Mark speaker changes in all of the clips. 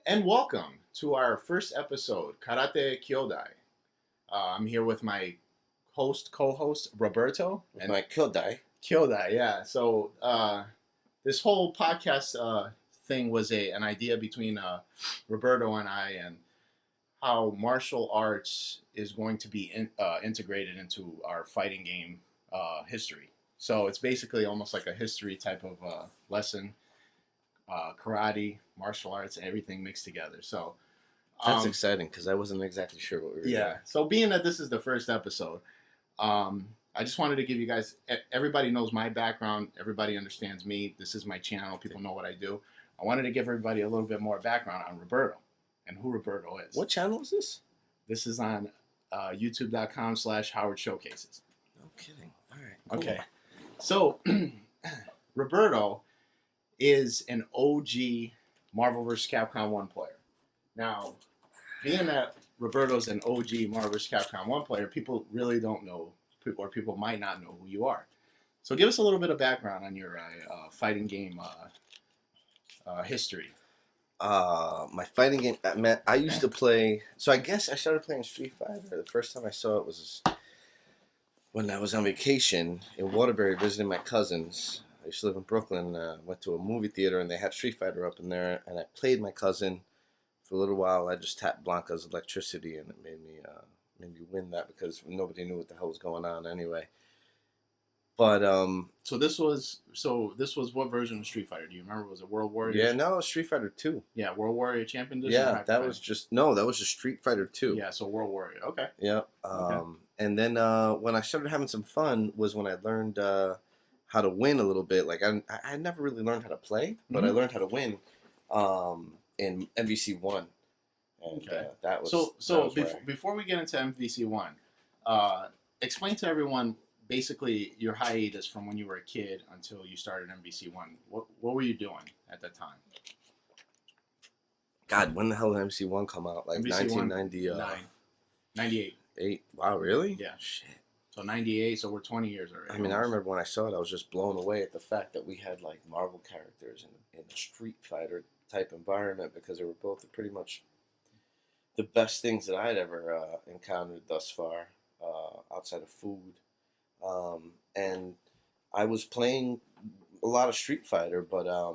Speaker 1: And welcome to our first episode, Karate Kyodai. I'm here with my co-host, Roberto,
Speaker 2: With
Speaker 1: and
Speaker 2: my Kyodai.
Speaker 1: Kyodai, yeah. So this whole podcast thing was an idea between Roberto and I, and how martial arts is going to be integrated into our fighting game history. So it's basically almost like a history type of lesson, karate, martial arts, everything mixed together. So
Speaker 2: That's
Speaker 1: um,
Speaker 2: exciting because I wasn't exactly sure what we were
Speaker 1: yeah.
Speaker 2: doing.
Speaker 1: So being that this is the first episode, I just wanted to give you guys. Everybody knows my background. Everybody understands me. This is my channel. People know what I do. I wanted to give everybody a little bit more background on Roberto and who Roberto is.
Speaker 2: What channel is this?
Speaker 1: This is on YouTube.com/Howard Showcases.
Speaker 2: No kidding. All right. Cool.
Speaker 1: Okay. So Roberto is an OG Marvel vs. Capcom 1 player. Now, being that Roberto's an OG Marvel vs. Capcom 1 player, people really don't know, or people might not know who you are. So give us a little bit of background on your fighting game history.
Speaker 2: My fighting game. Man, I used to play. So I guess I started playing Street Fighter. The first time I saw it was when I was on vacation in Waterbury visiting my cousins. I used to live in Brooklyn. Went to a movie theater and they had Street Fighter up in there, and I played my cousin for a little while. I just tapped Blanca's electricity, and it made me win that because nobody knew what the hell was going on anyway. But
Speaker 1: So this was what version of Street Fighter? Do you remember? Was it World Warrior?
Speaker 2: yeah, no, it was Street Fighter 2.
Speaker 1: Yeah, World Warrior Champion Edition.
Speaker 2: Yeah, that was just Street Fighter 2.
Speaker 1: Yeah, so World Warrior. Okay.
Speaker 2: Yeah.
Speaker 1: Okay.
Speaker 2: And then when I started having some fun was when I learned how to win a little bit. Like I never really learned how to play, but I
Speaker 1: Mhm.
Speaker 2: learned how to win in MVC 1. And
Speaker 1: Okay.
Speaker 2: that was
Speaker 1: So
Speaker 2: where I-
Speaker 1: before we get into MVC 1, explain to everyone basically your hiatus from when you were a kid until you started MVC 1. What were you doing at that time?
Speaker 2: God, when the hell did MVC 1 come out? Like
Speaker 1: MVC 1,
Speaker 2: 1998.
Speaker 1: 98.
Speaker 2: Wow, really?
Speaker 1: Yeah.
Speaker 2: Shit.
Speaker 1: So 98, so we're 20 years already.
Speaker 2: I mean, I remember when I saw it, I was just blown away at the fact that we had like Marvel characters in a Street Fighter type environment, because they were both pretty much the best things that I'd ever encountered thus far, outside of food. And I was playing a lot of Street Fighter, but I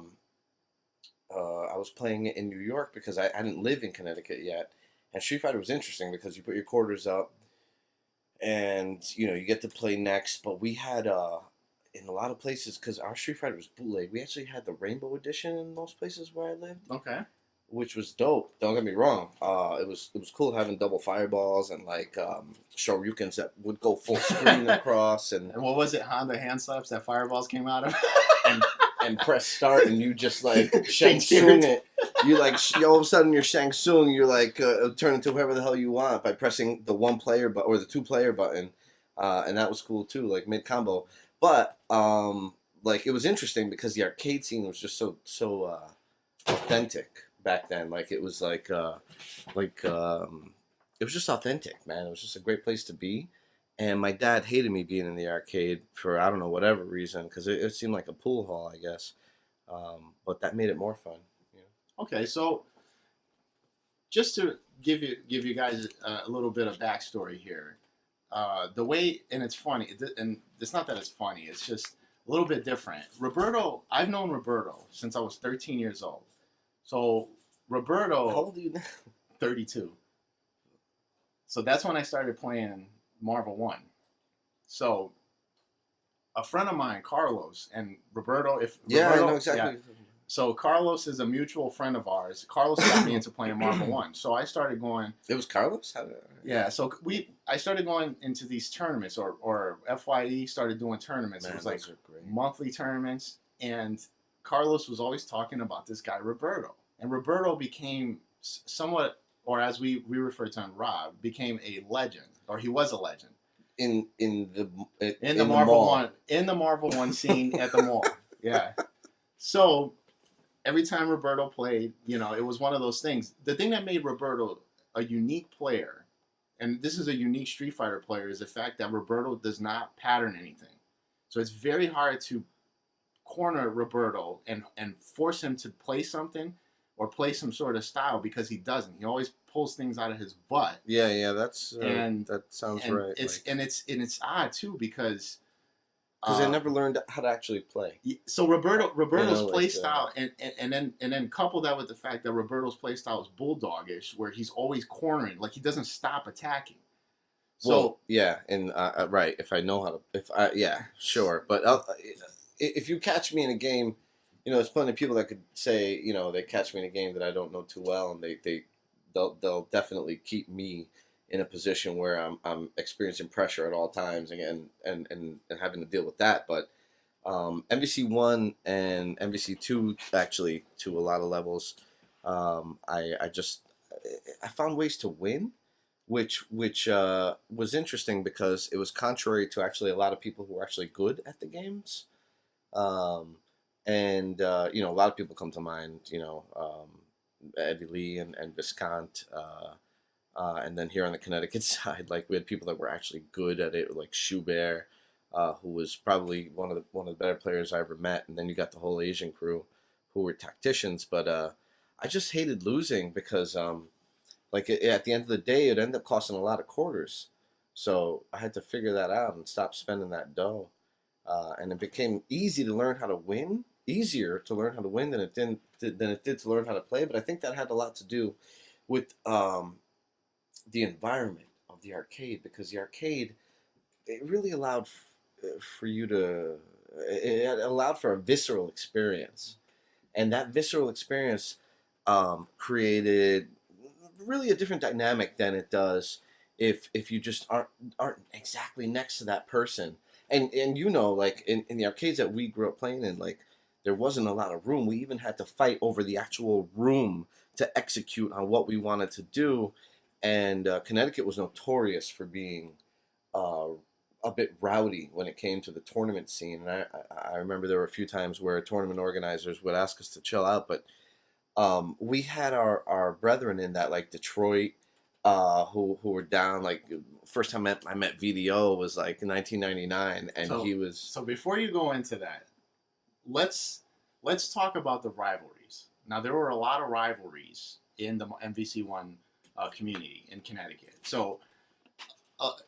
Speaker 2: was playing it in New York because I didn't live in Connecticut yet. And Street Fighter was interesting because you put your quarters up, and you get to play next. But we had in a lot of places, because our Street Fighter was bootleg, we actually had the Rainbow Edition in most places where I lived,
Speaker 1: Okay.
Speaker 2: which was dope. Don't get me wrong. It was cool having double fireballs and like shoryukens that would go full screen across, and
Speaker 1: And what was it? Honda hand slaps that fireballs came out of?
Speaker 2: and, and press start, and you just like Shang
Speaker 1: Shakespeare.
Speaker 2: Tsung it. You like all of a sudden you're Shang Tsung. You're like turn into whoever the hell you want by pressing the one player or the two player button, and that was cool too, like mid combo. But like it was interesting because the arcade scene was just so authentic back then. Like it was like it was just authentic, man. It was just a great place to be. And my dad hated me being in the arcade for I don't know whatever reason, because it seemed like a pool hall, I guess. But that made it more fun.
Speaker 1: Okay, so just to give you guys a little bit of backstory here, the way, and it's funny, and it's not that it's funny, it's just a little bit different. Roberto, I've known Roberto since I was 13 years old. So Roberto,
Speaker 2: How old are you now?
Speaker 1: 32. So that's when I started playing Marvel 1. So a friend of mine, Carlos, and Roberto,
Speaker 2: Yeah,
Speaker 1: Roberto,
Speaker 2: I know exactly.
Speaker 1: yeah. So Carlos is a mutual friend of ours. Carlos got me into playing Marvel 1. So I started going,
Speaker 2: It was Carlos.
Speaker 1: yeah, so I started going into these tournaments, or FYE started doing tournaments.
Speaker 2: Man,
Speaker 1: It was like
Speaker 2: those are great.
Speaker 1: monthly tournaments, and Carlos was always talking about this guy Roberto, and Roberto became somewhat, or as we refer to him, Rob, became a legend, or he was a legend
Speaker 2: In
Speaker 1: in the Marvel
Speaker 2: mall.
Speaker 1: 1, in the Marvel 1 scene at the mall. Yeah. So every time Roberto played, it was one of those things. The thing that made Roberto a unique player, and this is a unique Street Fighter player, is the fact that Roberto does not pattern anything. So it's very hard to corner Roberto and force him to play something or play some sort of style because he doesn't. He always pulls things out of his butt.
Speaker 2: Yeah, that's
Speaker 1: And
Speaker 2: that sounds
Speaker 1: and
Speaker 2: right.
Speaker 1: it's odd too because
Speaker 2: I never learned how to actually play.
Speaker 1: so Roberto's play
Speaker 2: like,
Speaker 1: style and then couple that with the fact that Roberto's play style is bulldogish, where he's always cornering, like he doesn't stop attacking. So
Speaker 2: Well, yeah, and right, if I know how to, yeah, sure, but if you catch me in a game, there's plenty of people that could say, they catch me in a game that I don't know too well, and they'll definitely keep me in a position where I'm experiencing pressure at all times and having to deal with that. But MVC1 and MVC2, actually, to a lot of levels, I found ways to win, which was interesting because it was contrary to actually a lot of people who were actually good at the games. And a lot of people come to mind, Eddie Lee and Viscount, and then here on the Connecticut side, like we had people that were actually good at it, like Schubert, who was probably one of the better players I ever met, and then you got the whole Asian crew, who were tacticians. But I just hated losing because, at the end of the day, it ended up costing a lot of quarters, so I had to figure that out and stop spending that dough. And it became easier to learn how to win than it did to learn how to play. But I think that had a lot to do with the environment of the arcade, because the arcade, it really allowed for you to, it allowed for a visceral experience, and that visceral experience created really a different dynamic than it does if you just aren't exactly next to that person. And like in the arcades that we grew up playing in, like there wasn't a lot of room. We even had to fight over the actual room to execute on what we wanted to do. And Connecticut was notorious for being a bit rowdy when it came to the tournament scene. And I remember there were a few times where tournament organizers would ask us to chill out, but we had our brethren in that, like Detroit, who were down. Like first time I met VDO was like in 1999, and he was.
Speaker 1: So before you go into that, let's talk about the rivalries. Now there were a lot of rivalries in the MVC1 community in Connecticut. So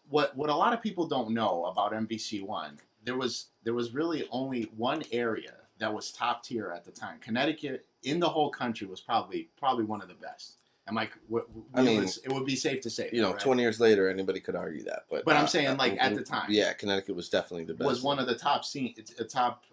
Speaker 1: what a lot of people don't know about MVC1, there was really only one area that was top tier at the time. Connecticut in the whole country was probably one of the best. It would be safe to say. Right?
Speaker 2: 20 years later, anybody could argue that. But
Speaker 1: I'm saying, at the time,
Speaker 2: yeah, Connecticut was definitely the best.
Speaker 1: Was one of the top top.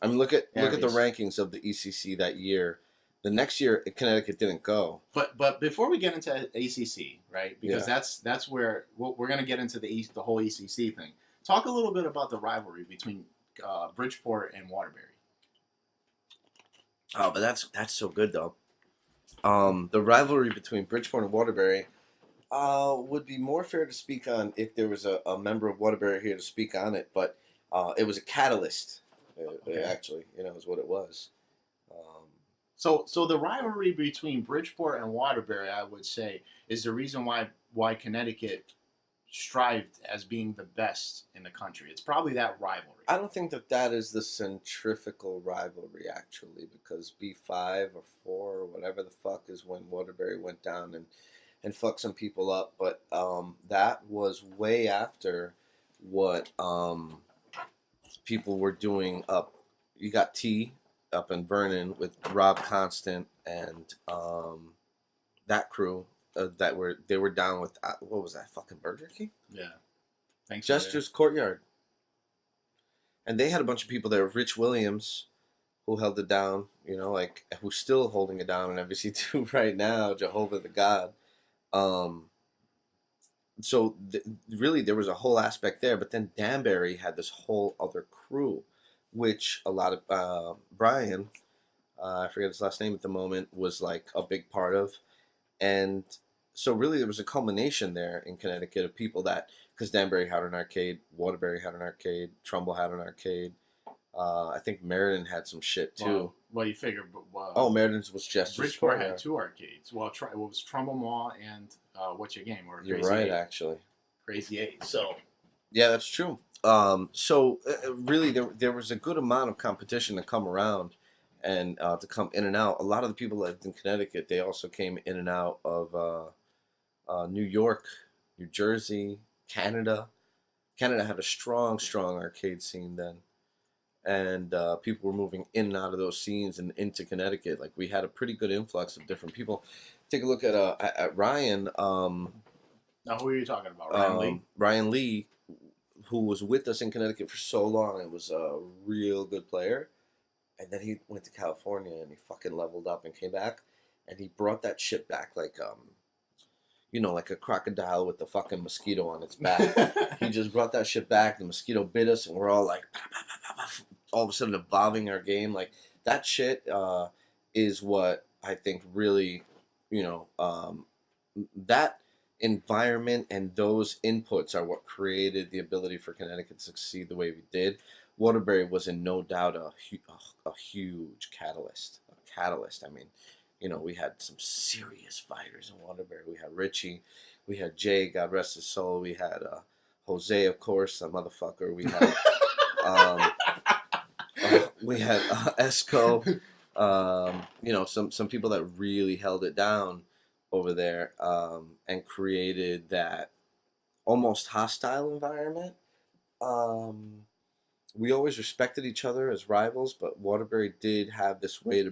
Speaker 2: I mean, look at the rankings of the ECC that year. The next year, Connecticut didn't go.
Speaker 1: But before we get into ACC, right? Because that's where we're going to get into the whole ECC thing. Talk a little bit about the rivalry between Bridgeport and Waterbury.
Speaker 2: Oh, but that's so good though. The rivalry between Bridgeport and Waterbury would be more fair to speak on if there was a member of Waterbury here to speak on it. But it was a catalyst, actually, is what it was.
Speaker 1: So the rivalry between Bridgeport and Waterbury, I would say, is the reason why Connecticut strived as being the best in the country. It's probably that rivalry.
Speaker 2: I don't think that is the centrifugal rivalry, actually, because B5 or 4 or whatever the fuck is when Waterbury went down and fucked some people up. But that was way after what people were doing up. You got T up in Vernon with Rob Constant and that crew they were down with what was that, fucking Burger King?
Speaker 1: Yeah, thanks.
Speaker 2: Jester's Courtyard, and they had a bunch of people there. Rich Williams, who held it down, who's still holding it down in MVC2 right now. Jehovah the God. So really, there was a whole aspect there, but then Danbury had this whole other crew, which a lot of Brian, I forget his last name at the moment, was like a big part of. And so really there was a culmination there in Connecticut of people that, because Danbury had an arcade, Waterbury had an arcade, Trumbull had an arcade. I think Meriden had some shit too.
Speaker 1: Well, you figure.
Speaker 2: Meriden's was just
Speaker 1: Bridgeport had 2 arcades. Well, it was Trumbull Mall and What's Your Game? Or
Speaker 2: You're
Speaker 1: Crazy
Speaker 2: right,
Speaker 1: 8.
Speaker 2: actually.
Speaker 1: Crazy 8. So.
Speaker 2: Yeah, that's true. So really there was a good amount of competition to come around. and to come in and out. A lot of the people that lived in Connecticut, they also came in and out of New York, New Jersey, Canada. Canada had a strong, strong arcade scene then, and people were moving in and out of those scenes and into Connecticut. Like we had a pretty good influx of different people. Take a look at Ryan.
Speaker 1: Now, who are you talking about? Ryan Lee?
Speaker 2: Ryan Lee, who was with us in Connecticut for so long and was a real good player. And then he went to California and he fucking leveled up and came back. And he brought that shit back like, like a crocodile with the fucking mosquito on its back. He just brought that shit back. The mosquito bit us and we're all like, all of a sudden evolving our game. Like, that shit is what I think really, that environment and those inputs are what created the ability for Connecticut to succeed the way we did. Waterbury was in no doubt a huge catalyst. I mean, we had some serious fighters in Waterbury. We had Richie, we had Jay, God rest his soul. We had Jose, of course, a motherfucker. We had Esco. Some people that really held it down over there, and created that almost hostile environment. We always respected each other as rivals, but Waterbury did have this way to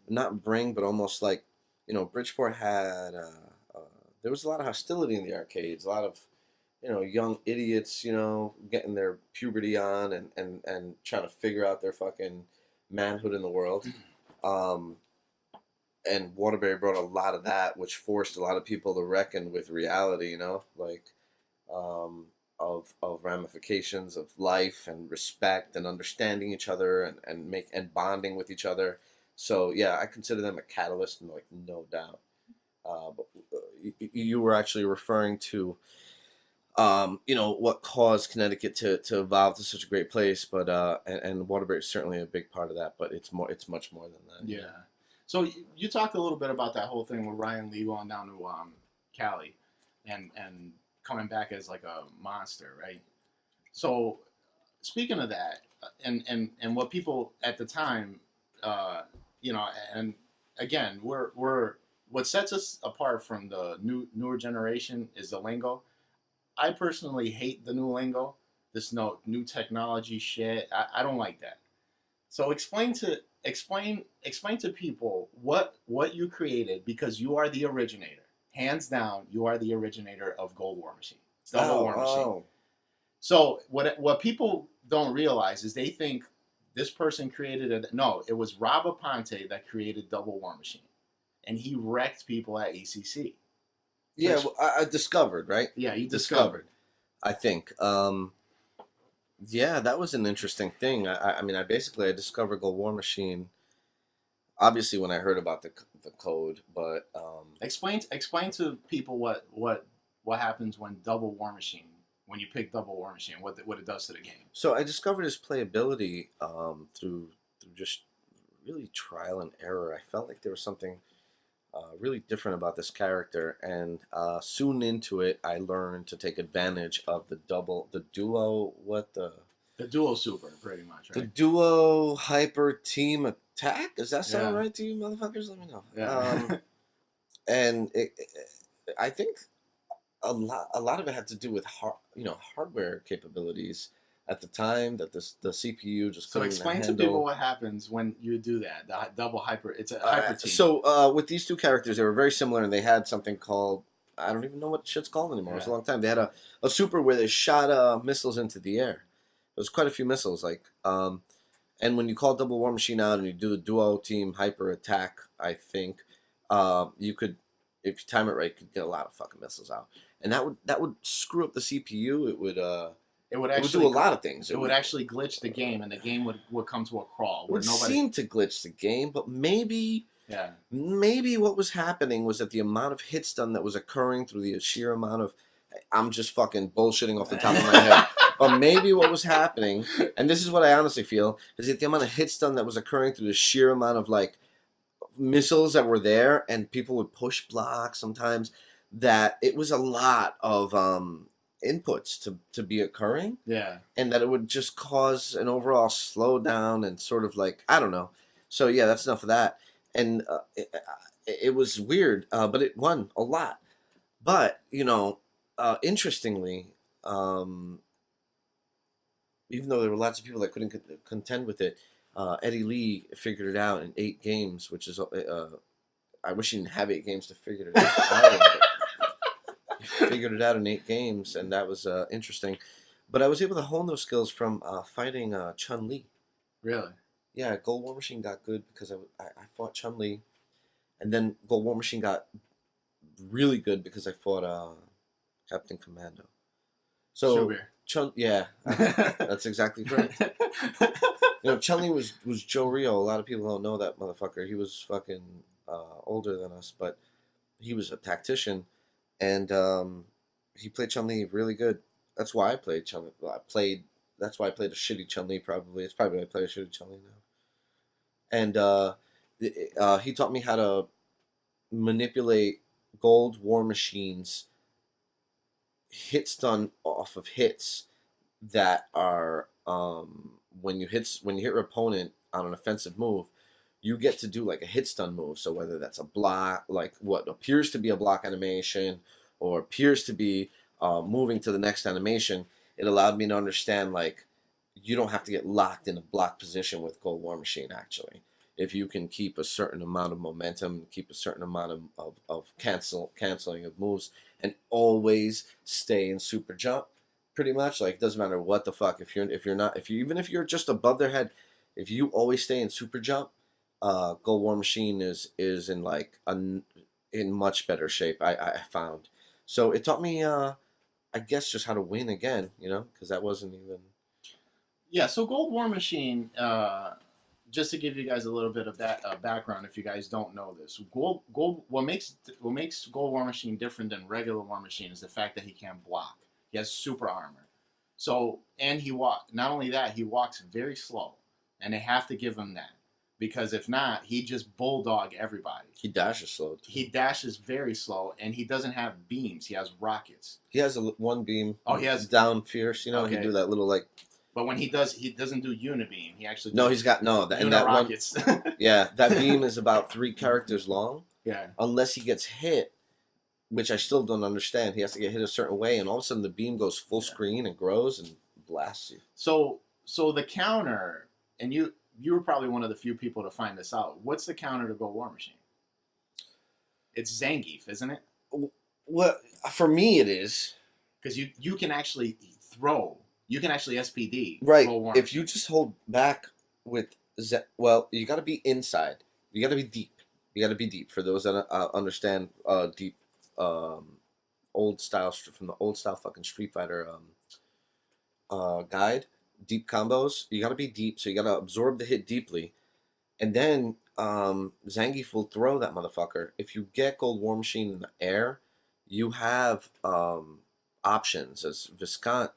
Speaker 2: but almost like, Bridgeport had, there was a lot of hostility in the arcades, a lot of, young idiots, getting their puberty on and trying to figure out their fucking manhood in the world. And Waterbury brought a lot of that, which forced a lot of people to reckon with reality, of ramifications of life and respect and understanding each other and bonding with each other. So yeah, I consider them a catalyst, and like no doubt. But you were actually referring to, what caused Connecticut to evolve to such a great place, but and Waterbury is certainly a big part of that. But it's much more than that.
Speaker 1: Yeah. So you talked a little bit about that whole thing with Ryan Lee going down to Cali, and coming back as like a monster, right? So speaking of that, and what people at the time, and again, we're what sets us apart from the newer generation is the lingo. I personally hate the new lingo, this new technology shit. I don't like that. So explain to people what you created, because you are the originator. Hands down, you are the originator of Gold War Machine. Double War Machine. So what people don't realize is they think this person created it. No, it was Rob Aponte that created Double War Machine, and he wrecked people at ECC.
Speaker 2: Yeah, I discovered, right?
Speaker 1: Yeah, you discovered.
Speaker 2: I think. Yeah, that was an interesting thing. I mean, I discovered Gold War Machine, obviously when I heard about the code, but
Speaker 1: explain to people what happens when when you pick Double War Machine, what it does to the game.
Speaker 2: So I discovered his playability through just really trial and error. I felt like there was something really different about this character, and soon into it, I learned to take advantage of the
Speaker 1: duo super, pretty much, right?
Speaker 2: The duo hyper team attack. Does that sound right to you, motherfuckers? Let me know.
Speaker 1: Yeah.
Speaker 2: And I think a lot of it had to do with hardware capabilities at the time that the CPU just couldn't handle.
Speaker 1: So explain to people what happens when you do that. The double hyper. It's a hyper team.
Speaker 2: So with these two characters, they were very similar, and they had something called, I don't even know what shit's called anymore. Yeah. It was a long time. They had a super where they shot missiles into the air. There was quite a few missiles, and when you call Double War Machine out and you do the duo team hyper attack, I think you could, if you time it right, could get a lot of fucking missiles out, and that would screw up the CPU. It would do a lot of things.
Speaker 1: It would actually glitch the game, and the game would come to a crawl.
Speaker 2: It would seem to glitch the game, but maybe what was happening was that the amount of hits done that was occurring through the sheer amount of, I'm just fucking bullshitting off the top of my head. But maybe what was happening, and this is what I honestly feel, is that the amount of hits done that was occurring through the sheer amount of missiles that were there, and people would push blocks sometimes, that it was a lot of inputs to be occurring.
Speaker 1: Yeah.
Speaker 2: And that it would just cause an overall slowdown and sort of I don't know. So yeah, that's enough of that. And it was weird, but it won a lot. But interestingly, um, even though there were lots of people that couldn't contend with it, Eddie Lee figured it out in 8 games, which is I wish he didn't have 8 games to figure it out. He figured it out in 8 games, and that was interesting. But I was able to hone those skills from fighting Chun Li.
Speaker 1: Really?
Speaker 2: Yeah, Gold War Machine got good because I fought Chun Li, and then Gold War Machine got really good because I fought Captain Commando. So yeah, that's exactly correct. Chun Li was Joe Rio. A lot of people don't know that motherfucker. He was fucking older than us, but he was a tactician, and he played Chun Li really good. That's why I played Chun Li. That's why I played a shitty Chun Li. Probably it's probably why I play a shitty Chun Li now. And he taught me how to manipulate Gold War Machine's hit stun off of hits that are when you hit your opponent on an offensive move, you get to do like a hit stun move. So whether that's a block, like what appears to be a block animation, or appears to be moving to the next animation, it allowed me to understand like you don't have to get locked in a block position with Gold War Machine. Actually, if you can keep a certain amount of momentum, keep a certain amount of canceling of moves, and always stay in super jump, pretty much like it doesn't matter what the fuck even if you're just above their head, if you always stay in super jump, Gold War Machine is in like in much better shape. I found, so it taught me I guess just how to win again, because that wasn't even.
Speaker 1: Yeah, so Gold War Machine, just to give you guys a little bit of that background, if you guys don't know this, what makes Gold War Machine different than regular War Machine is the fact that he can't block. He has super armor. So, and not only that, he walks very slow, and they have to give him that, because if not, he just bulldog everybody.
Speaker 2: He dashes slow too.
Speaker 1: He dashes very slow, and he doesn't have beams. He has rockets.
Speaker 2: He has one beam.
Speaker 1: Oh, he has
Speaker 2: down fierce. Okay. He do that little like.
Speaker 1: But when he doesn't do unibeam. He actually
Speaker 2: he's got and that
Speaker 1: rockets.
Speaker 2: Yeah, that beam is about 3 characters long.
Speaker 1: Yeah. Unless
Speaker 2: he gets hit, which I still don't understand. He has to get hit a certain way, and all of a sudden the beam goes full screen and grows and blasts you.
Speaker 1: So the counter, and you were probably one of the few people to find this out. What's the counter to Gold War Machine? It's Zangief, isn't it?
Speaker 2: Well, for me it is.
Speaker 1: Because you can actually throw. You can actually SPD.
Speaker 2: Right. If you just hold back with you got to be inside. You got to be deep. You got to be deep. For those that understand deep, old style from the old style fucking Street Fighter guide, deep combos. You got to be deep. So you got to absorb the hit deeply, and then Zangief will throw that motherfucker. If you get Gold War Machine in the air, you have options. As Viscount,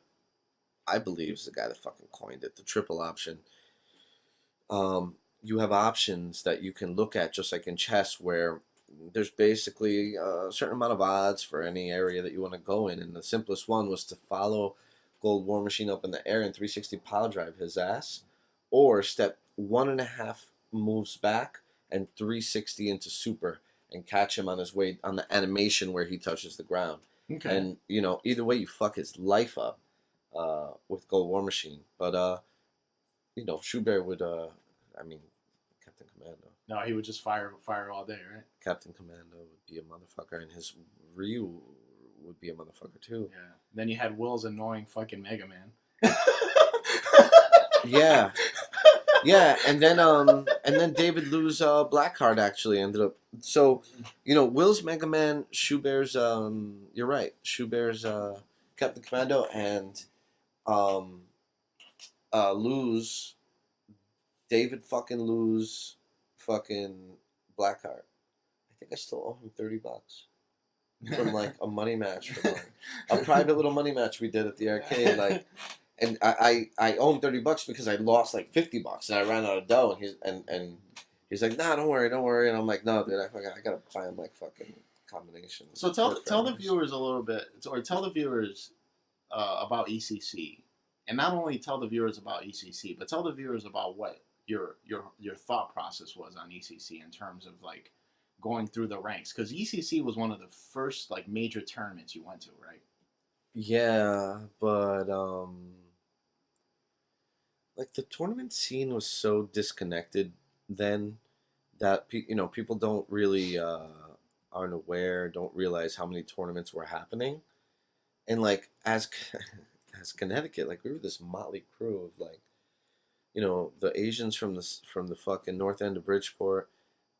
Speaker 2: I believe, is the guy that fucking coined it, the triple option. You have options that you can look at, just like in chess, where there's basically a certain amount of odds for any area that you want to go in. And the simplest one was to follow Gold War Machine up in the air and 360 power drive his ass, or step 1.5 moves back and 360 into super and catch him on his way on the animation where he touches the ground. Okay. And either way, you fuck his life up. With Gold War Machine, but Schubert would, Captain Commando.
Speaker 1: No, he would just fire all day, right?
Speaker 2: Captain Commando would be a motherfucker, and his Ryu would be a motherfucker too.
Speaker 1: Yeah. Then you had Will's annoying fucking Mega Man.
Speaker 2: Yeah, and then David Liu's Blackheart actually ended up. So, Will's Mega Man, Schubert's you're right, Schubert's Captain Commando, and David fucking Liu's fucking Blackheart. I think I still owe him $30 from like a money match, from a private little money match we did at the arcade. Like, and I owe him $30 because I lost like $50 and I ran out of dough, and he's like, nah, don't worry, and I'm like, no, dude, I gotta buy him like fucking combinations.
Speaker 1: So tell the viewers a little bit, or tell the viewers about ECC, and not only tell the viewers about ECC, but tell the viewers about what your thought process was on ECC in terms of like going through the ranks, because ECC was one of the first like major tournaments you went to, right?
Speaker 2: Yeah, but like the tournament scene was so disconnected then that people don't really aren't aware, don't realize how many tournaments were happening, and like as as Connecticut, like we were this motley crew of like the Asians from the fucking north end of Bridgeport,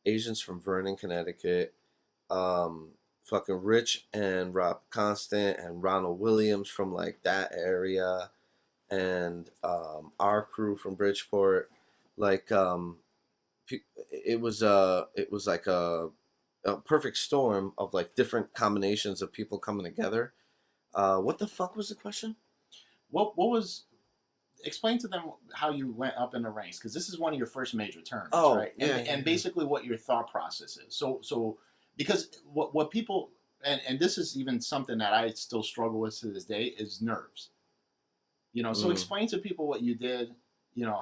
Speaker 2: Asians from Vernon, Connecticut, um, fucking Rich and Rob Constant and Ronald Williams from like that area, and our crew from Bridgeport, like it was like a perfect storm of like different combinations of people coming together. What the fuck was the question?
Speaker 1: What was explain to them how you went up in the ranks, because this is one of your first major tournaments,
Speaker 2: Oh
Speaker 1: right?
Speaker 2: yeah,
Speaker 1: And
Speaker 2: yeah.
Speaker 1: basically what your thought process is. So because what people and this is even something that I still struggle with to this day is nerves. So
Speaker 2: Mm,
Speaker 1: explain to people what you did,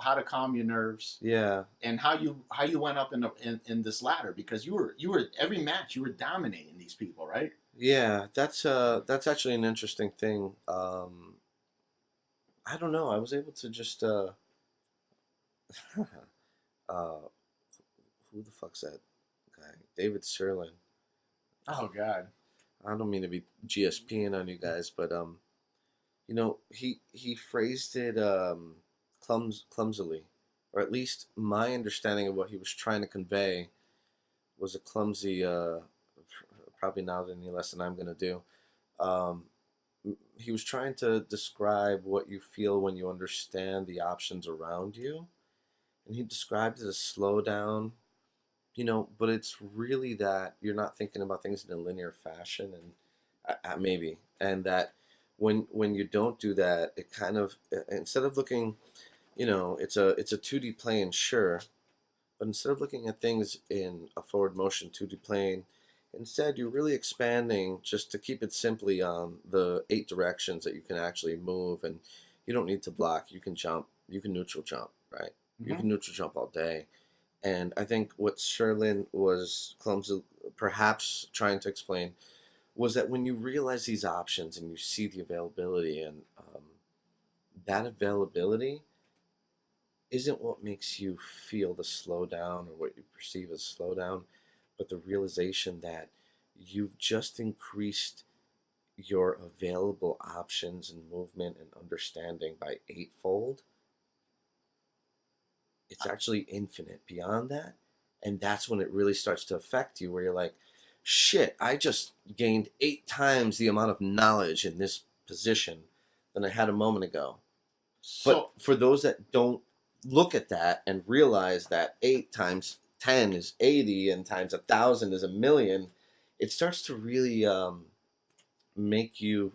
Speaker 1: how to calm your nerves
Speaker 2: yeah,
Speaker 1: and how you went up in this ladder, because you were every match you were dominating these people, right?
Speaker 2: yeah. That's actually an interesting thing. I don't know. I was able to just uh, who the fuck's that guy? David Serlin.
Speaker 1: Oh God.
Speaker 2: I don't mean to be GSPing on you guys, but he phrased it clumsily, or at least my understanding of what he was trying to convey was a clumsy, probably not any less than I'm gonna do. Um, he was trying to describe what you feel when you understand the options around you, and he described it as slow down. But it's really that you're not thinking about things in a linear fashion, and maybe, and that when you don't do that, it kind of instead of looking, it's a 2D plane, sure, but instead of looking at things in a forward motion 2D plane, instead you're really expanding just to keep it simply on the 8 directions that you can actually move, and you don't need to block. You can jump. You can neutral jump, right? You
Speaker 1: Mm-hmm.
Speaker 2: can neutral jump all day. And I think what Sherlin was clumsy, perhaps trying to explain, was that when you realize these options and you see the availability, and that availability isn't what makes you feel the slowdown or what you perceive as slowdown, but the realization that you've just increased your available options and movement and understanding by eightfold. It's actually infinite beyond that. And that's when it really starts to affect you, where you're like, shit, I just gained 8 times the amount of knowledge in this position than I had a moment ago. But
Speaker 1: So
Speaker 2: for those that don't look at that and realize that 8 times 10 is 80 and times 1,000 is 1,000,000, it starts to really make you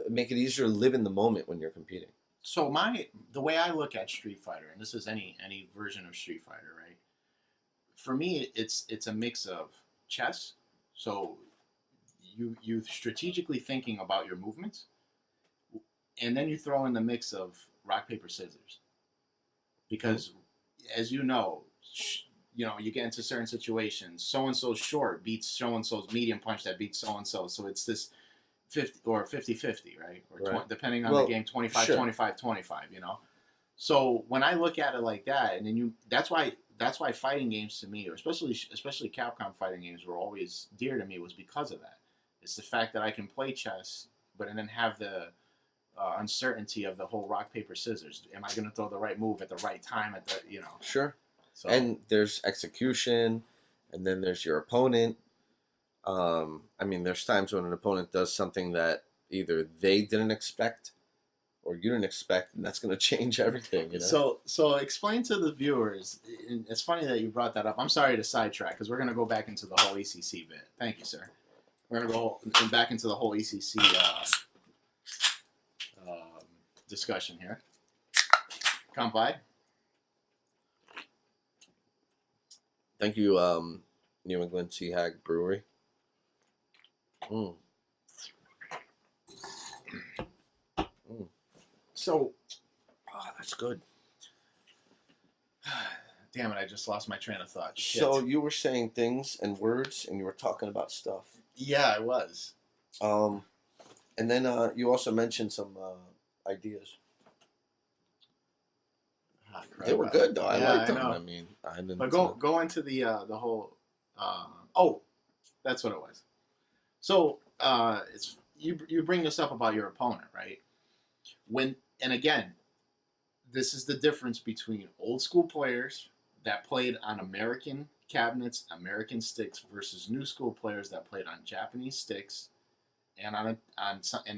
Speaker 2: make it easier to live in the moment when you're competing.
Speaker 1: so the way I look at Street Fighter, and this is any version of Street Fighter, right? For me, it's a mix of chess. So you strategically thinking about your movements, and then you throw in the mix of rock paper scissors,
Speaker 2: Mm-hmm.
Speaker 1: because as you get into certain situations. So and so's short beats so and so's medium punch that beats so and so. So it's this 50 or 50-50, right? Or
Speaker 2: Right.
Speaker 1: depending on the
Speaker 2: Well,
Speaker 1: game, 25
Speaker 2: sure.
Speaker 1: 25 25. So when I look at it like that, and then that's why fighting games to me, or especially Capcom fighting games, were always dear to me, was because of that. It's the fact that I can play chess, but and then have the uncertainty of the whole rock paper scissors. Am I going to throw the right move at the right time at the.
Speaker 2: Sure.
Speaker 1: So
Speaker 2: And there's execution, and then there's your opponent. I mean, there's times when an opponent does something that either they didn't expect or you didn't expect, and that's going to change everything.
Speaker 1: so explain to the viewers. And it's funny that you brought that up. I'm sorry to sidetrack, because we're going to go back into the whole ECC bit. Thank you, sir. We're going to go back into the whole ECC um, discussion here. Come by.
Speaker 2: Thank you, New England Sea Hag Brewery. Mm, mm.
Speaker 1: So
Speaker 2: Oh, that's good.
Speaker 1: Damn it! I just lost my train of thought. Shit.
Speaker 2: So you were saying things and words, and you were talking about stuff.
Speaker 1: Yeah, I was.
Speaker 2: And then you also mentioned some ideas.
Speaker 1: Ah,
Speaker 2: They were good though. I
Speaker 1: yeah,
Speaker 2: liked
Speaker 1: I
Speaker 2: them.
Speaker 1: know.
Speaker 2: I mean, I didn't.
Speaker 1: But go into the whole. Oh, that's what it was. So it's you bring this up about your opponent, right? And again, this is the difference between old school players that played on American cabinets, American sticks, versus new school players that played on Japanese sticks, and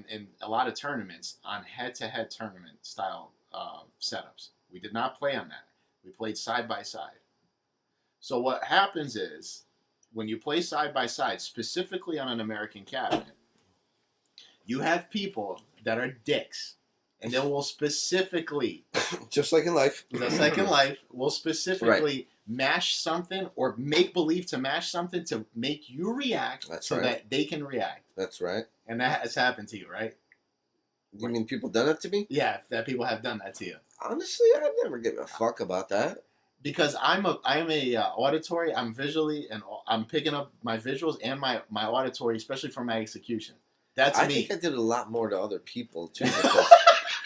Speaker 1: in a lot of tournaments on head-to-head tournament style setups. We did not play on that. We played side by side. So what happens is when you play side by side, specifically on an American cabinet, you have people that are dicks, and they will specifically,
Speaker 2: just like in life,
Speaker 1: will specifically mash something or make believe to mash something to make you react that they can react.
Speaker 2: That's right.
Speaker 1: And that has happened to you, right?
Speaker 2: You mean people done it to me?
Speaker 1: Yeah, that people have done that to you.
Speaker 2: Honestly, I never give a fuck about that.
Speaker 1: Because I'm a auditory. I'm visually and I'm picking up my visuals and my auditory, especially for my execution. That's me.
Speaker 2: I think I did a lot more to other people too. Because,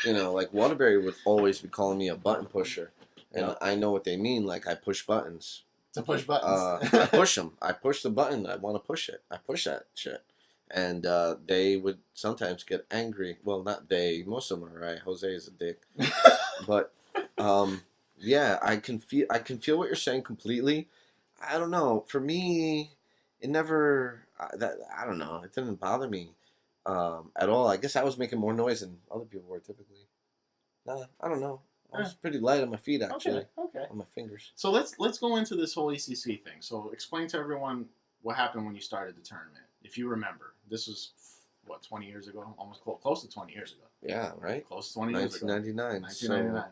Speaker 2: like Waterbury would always be calling me a button pusher, and I know what they mean. Like I push buttons.
Speaker 1: To push buttons.
Speaker 2: I push them. I push the button. I want to push it. I push that shit. And they would sometimes get angry. Well, not they. Most of them are right. Jose is a dick. But yeah, I can feel what you're saying completely. I don't know. For me, it never. I don't know. It didn't bother me at all. I guess I was making more noise than other people were typically. Nah, I don't know. I was pretty light on my feet actually.
Speaker 1: Okay.
Speaker 2: On my fingers.
Speaker 1: So let's go into this whole ECC thing. So explain to everyone what happened when you started the tournament, if you remember. This was what, 20 years ago? Almost close to 20 years ago.
Speaker 2: Yeah, right.
Speaker 1: Close to 20 years ago.
Speaker 2: 1999.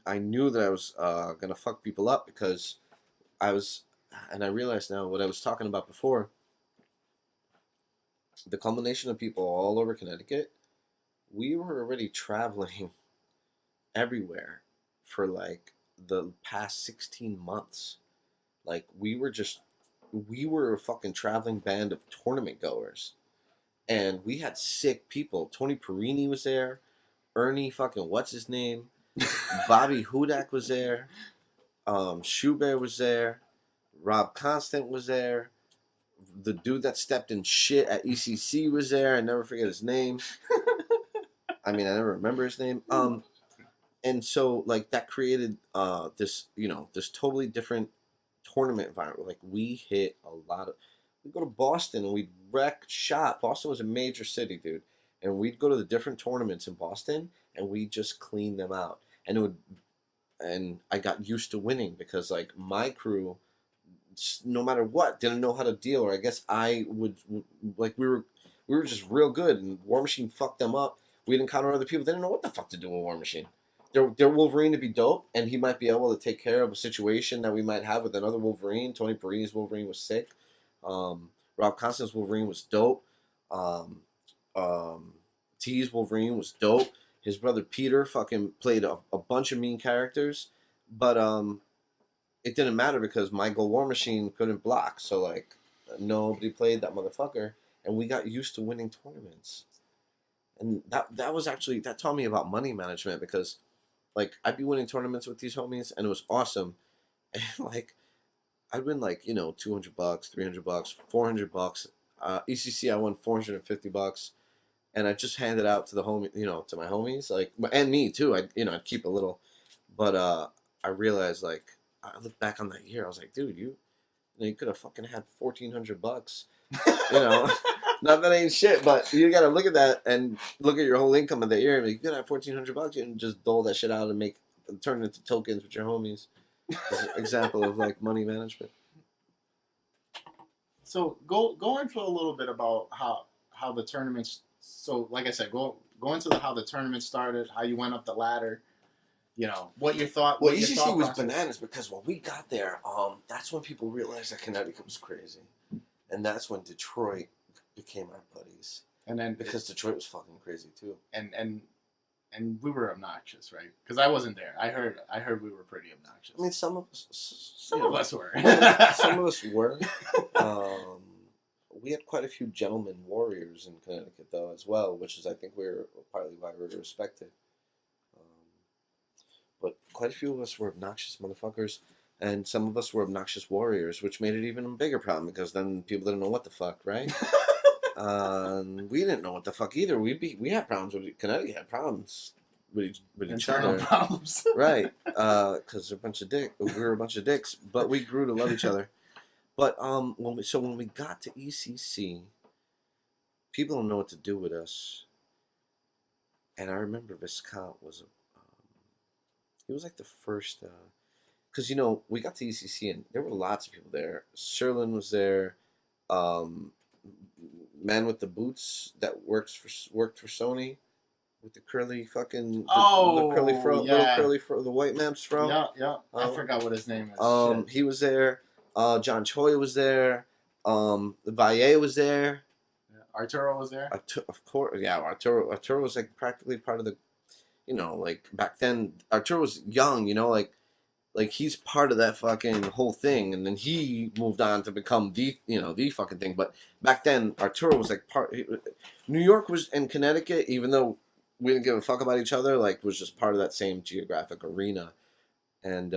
Speaker 2: I knew that I was gonna fuck people up because I realized now what I was talking about before. The culmination of people all over Connecticut, we were already traveling everywhere for like the past 16 months. Like we were a fucking traveling band of tournament goers. And we had sick people. Tony Perini was there. Ernie fucking what's his name? Bobby Hudak was there. Schubert was there. Rob Constant was there. The dude that stepped in shit at ECC was there. I never forget his name. I mean, I never remember his name. And so like that created this totally different tournament environment. Like we hit a lot of. We'd go to Boston and we'd wreck shop. Boston was a major city, dude. And we'd go to the different tournaments in Boston and we'd just clean them out. And I got used to winning because like my crew, no matter what, didn't know how to deal. Or I guess I would, like we were just real good, and War Machine fucked them up. We'd encounter other people. They didn't know what the fuck to do with War Machine. Their Wolverine to be dope, and he might be able to take care of a situation that we might have with another Wolverine. Tony Perini's Wolverine was sick. Rob Constance's Wolverine was dope. T's Wolverine was dope. His brother Peter fucking played a bunch of mean characters, but it didn't matter because my Gold War Machine couldn't block, so like nobody played that motherfucker, and we got used to winning tournaments, and that was actually, that taught me about money management because like I'd be winning tournaments with these homies and it was awesome, and like I'd win like $200, $300, $400. ECC I won $450. And I just handed out to the homie, to my homies, like, and me too. I'd keep a little, but I realized, like, I look back on that year, I was like, dude, you could have fucking had $1,400. Not that ain't shit, but you gotta look at that and look at your whole income of the year. And you could have $1,400 and just dole that shit out and turn it into tokens with your homies. It's an example of like money management.
Speaker 1: So go into a little bit about how the tournaments. So, like I said, go into how the tournament started, how you went up the ladder, what your thought.
Speaker 2: Well, ECC was bananas because when we got there, that's when people realized that Connecticut was crazy, and that's when Detroit became our buddies.
Speaker 1: And then
Speaker 2: because Detroit was fucking crazy too.
Speaker 1: And and we were obnoxious, right? Because I wasn't there. I heard we were pretty obnoxious.
Speaker 2: I mean, some of us,
Speaker 1: Some of us were.
Speaker 2: some of us were. We had quite a few gentlemen warriors in Connecticut, though, as well, which is, I think, we're partly why we're respected. But quite a few of us were obnoxious motherfuckers, and some of us were obnoxious warriors, which made it even a bigger problem because then people didn't know what the fuck, right? We didn't know what the fuck either. We had problems with Connecticut. Had problems with each other,
Speaker 1: problems,
Speaker 2: right? Because we were a bunch of dicks, but we grew to love each other. But when we got to ECC, people don't know what to do with us. And I remember Viscount was he was like the first, because we got to ECC and there were lots of people there. Sherlin was there, man with the boots that worked for Sony. With the curly fucking the curly fro,
Speaker 1: yeah.
Speaker 2: little curly fro, the white man's fro.
Speaker 1: Yeah. I forgot what his name is.
Speaker 2: He was there. John Choi was there. Valle was there.
Speaker 1: Arturo was there.
Speaker 2: Of course, yeah. Arturo was like practically part of the, like back then. Arturo was young, like he's part of that fucking whole thing, and then he moved on to become the fucking thing. But back then, Arturo was like New York was in Connecticut, even though we didn't give a fuck about each other, like was just part of that same geographic arena. And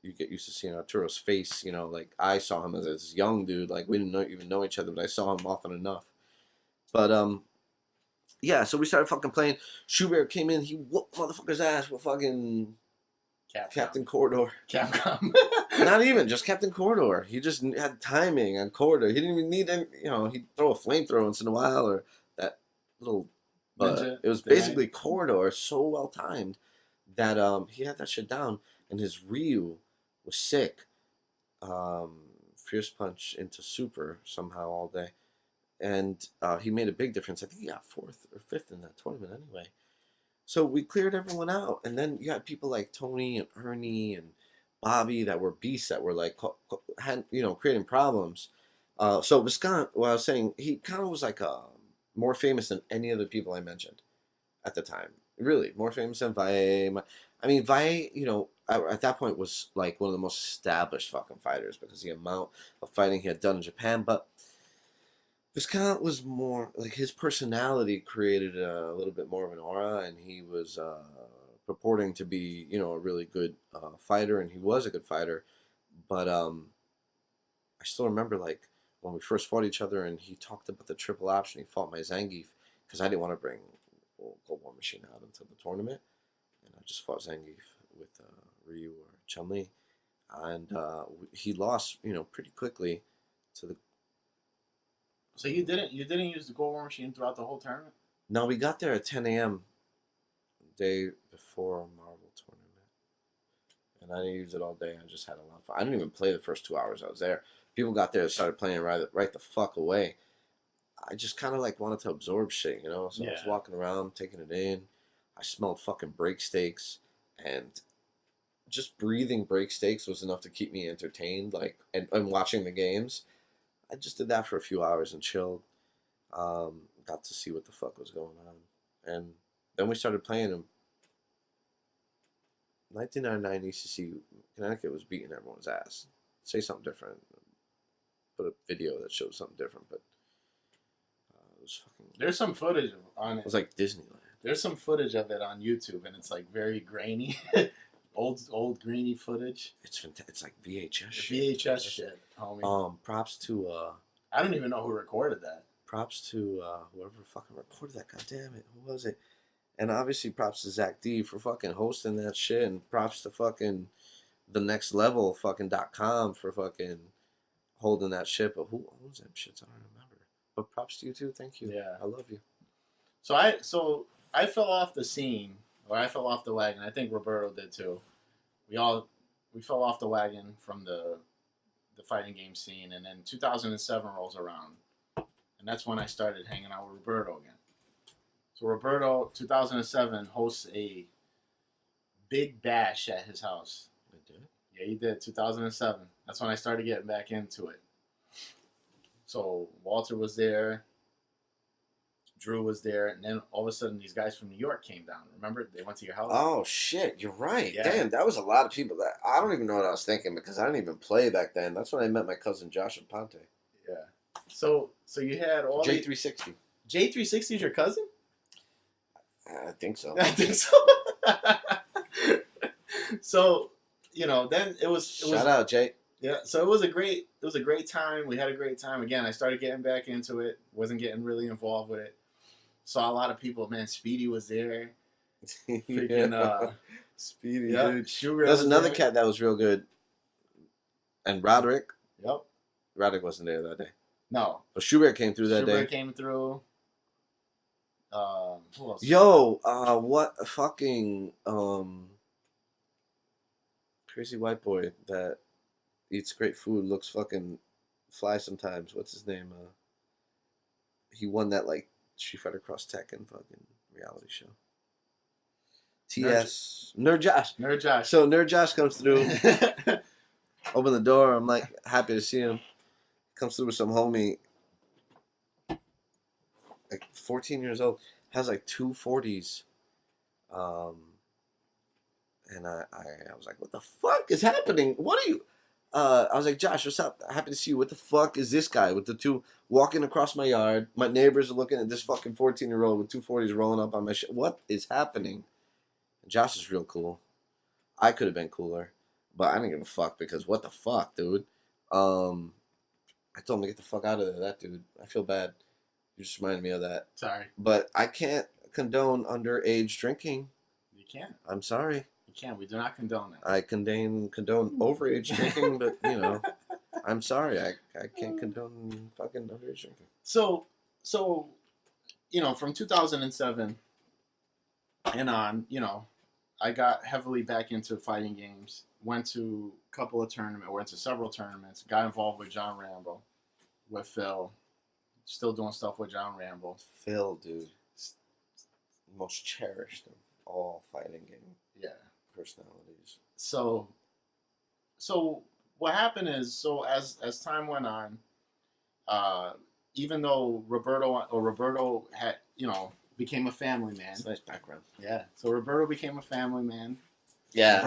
Speaker 2: you get used to seeing Arturo's face, like I saw him as this young dude, like we didn't even know each other, but I saw him often enough. But yeah, so we started fucking playing. Schubert came in, he whooped motherfucker's ass with fucking Captain Corridor.
Speaker 1: Capcom.
Speaker 2: Not even, just Captain Corridor. He just had timing on Corridor. He didn't even need any, he'd throw a flamethrower once in a while, or that little, it was basically Corridor, so well timed that he had that shit down, and his Ryu was sick. Fierce Punch into Super somehow all day. And he made a big difference. I think he got 4th or 5th in that tournament anyway. So we cleared everyone out. And then you had people like Tony and Ernie and Bobby that were beasts that were like, creating problems. So Viscount, what I was saying, he kind of was like more famous than any of the people I mentioned at the time. Really, more famous than Valle. I mean, Valle, at that point was like one of the most established fucking fighters because the amount of fighting he had done in Japan. But Viscount was more like his personality created a little bit more of an aura, and he was purporting to be, a really good fighter, and he was a good fighter. But I still remember like when we first fought each other, and he talked about the triple option. He fought my Zangief because I didn't want to bring Gold War Machine out until the tournament, and I just fought Zangief with Ryu or Chun-Li, and he lost, pretty quickly to the.
Speaker 1: So you didn't use the Gold War Machine throughout the whole tournament?
Speaker 2: No, we got there at 10 a.m. the day before a Marvel tournament, and I didn't use it all day. I just had a lot of fun. I didn't even play the first 2 hours I was there. People got there and started playing right the fuck away. I just kind of like wanted to absorb shit, So I was walking around, taking it in. I smelled fucking break steaks, and just breathing break steaks was enough to keep me entertained, like and watching the games. I just did that for a few hours and chilled. Got to see what the fuck was going on, and then we started playing them. 1999 ECC, Connecticut was beating everyone's ass. Say something different. Put a video that shows something different, but it was fucking.
Speaker 1: There's some footage on it.
Speaker 2: It was like Disneyland.
Speaker 1: There's some footage of it on YouTube, and it's like very grainy, old grainy footage.
Speaker 2: It's fantastic. It's like VHS shit.
Speaker 1: VHS shit, homie.
Speaker 2: Props to.
Speaker 1: I don't even know who recorded that.
Speaker 2: Props to whoever fucking recorded that. God damn it, who was it? And obviously, props to Zach D for fucking hosting that shit, and props to fucking the next level fucking.com for fucking holding that shit. But who owns them shits? I don't remember. But props to you too. Thank you.
Speaker 1: Yeah,
Speaker 2: I love you.
Speaker 1: So I fell off the scene, or I fell off the wagon. I think Roberto did too. We fell off the wagon from the fighting game scene, and then 2007 rolls around, and that's when I started hanging out with Roberto again. So Roberto, 2007, hosts a big bash at his house.
Speaker 2: I did?
Speaker 1: Yeah, he did. 2007. That's when I started getting back into it. So Walter was there. Drew was there, and then all of a sudden these guys from New York came down. Remember, they went to your house.
Speaker 2: Oh shit, you're right.
Speaker 1: Yeah.
Speaker 2: Damn, that was a lot of people. That I don't even know what I was thinking because I didn't even play back then. That's when I met my cousin Josh and Ponte.
Speaker 1: Yeah. So you had all
Speaker 2: J360.
Speaker 1: J360 is your cousin?
Speaker 2: I think so.
Speaker 1: I think so. So, then it was
Speaker 2: Shout out, Jay.
Speaker 1: Yeah, so it was a great time. We had a great time. Again, I started getting back into it. Wasn't getting really involved with it. Saw a lot of people. Man, Speedy was there. Freaking
Speaker 2: Speedy,
Speaker 1: yeah,
Speaker 2: dude.
Speaker 1: Sugar
Speaker 2: There's
Speaker 1: was
Speaker 2: another
Speaker 1: there.
Speaker 2: cat that was real good. And Roderick.
Speaker 1: Yep.
Speaker 2: Roderick wasn't there that day.
Speaker 1: No.
Speaker 2: But Schubert came through that
Speaker 1: Schubert
Speaker 2: day.
Speaker 1: came through. Who else?
Speaker 2: Yo, what a fucking crazy white boy that eats great food, looks fucking fly sometimes. What's his name? He won that like Street Fighter Cross Tekken fucking reality show. TS Nerd Josh.
Speaker 1: Nerd Josh.
Speaker 2: So Nerd Josh comes through, open the door. I'm like happy to see him. Comes through with some homie, like 14 years old, has like 240s. And I was like, what the fuck is happening? What are you? I was like, Josh, what's up? Happy to see you. What the fuck is this guy with the two walking across my yard? My neighbors are looking at this fucking 14-year-old with 240s rolling up on my shit. What is happening? Josh is real cool. I could have been cooler, but I didn't give a fuck because what the fuck, dude? I told him to get the fuck out of there, that dude. I feel bad. You just reminded me of that.
Speaker 1: Sorry.
Speaker 2: But I can't condone underage drinking.
Speaker 1: You can't.
Speaker 2: I'm sorry.
Speaker 1: You can't. We do not condone that.
Speaker 2: I condone overage drinking, but, I'm sorry. I can't condone fucking underage drinking.
Speaker 1: So, from 2007 and on, I got heavily back into fighting games. Went to a couple of tournaments, went to several tournaments. Got involved with John Rambo, with Phil. Still doing stuff with John Rambo.
Speaker 2: Phil, dude. Most cherished of all fighting game personalities.
Speaker 1: So what happened is, as time went on, even though Roberto had, became a family man.
Speaker 2: That's a nice background.
Speaker 1: Yeah. So Roberto became a family man.
Speaker 2: Yeah.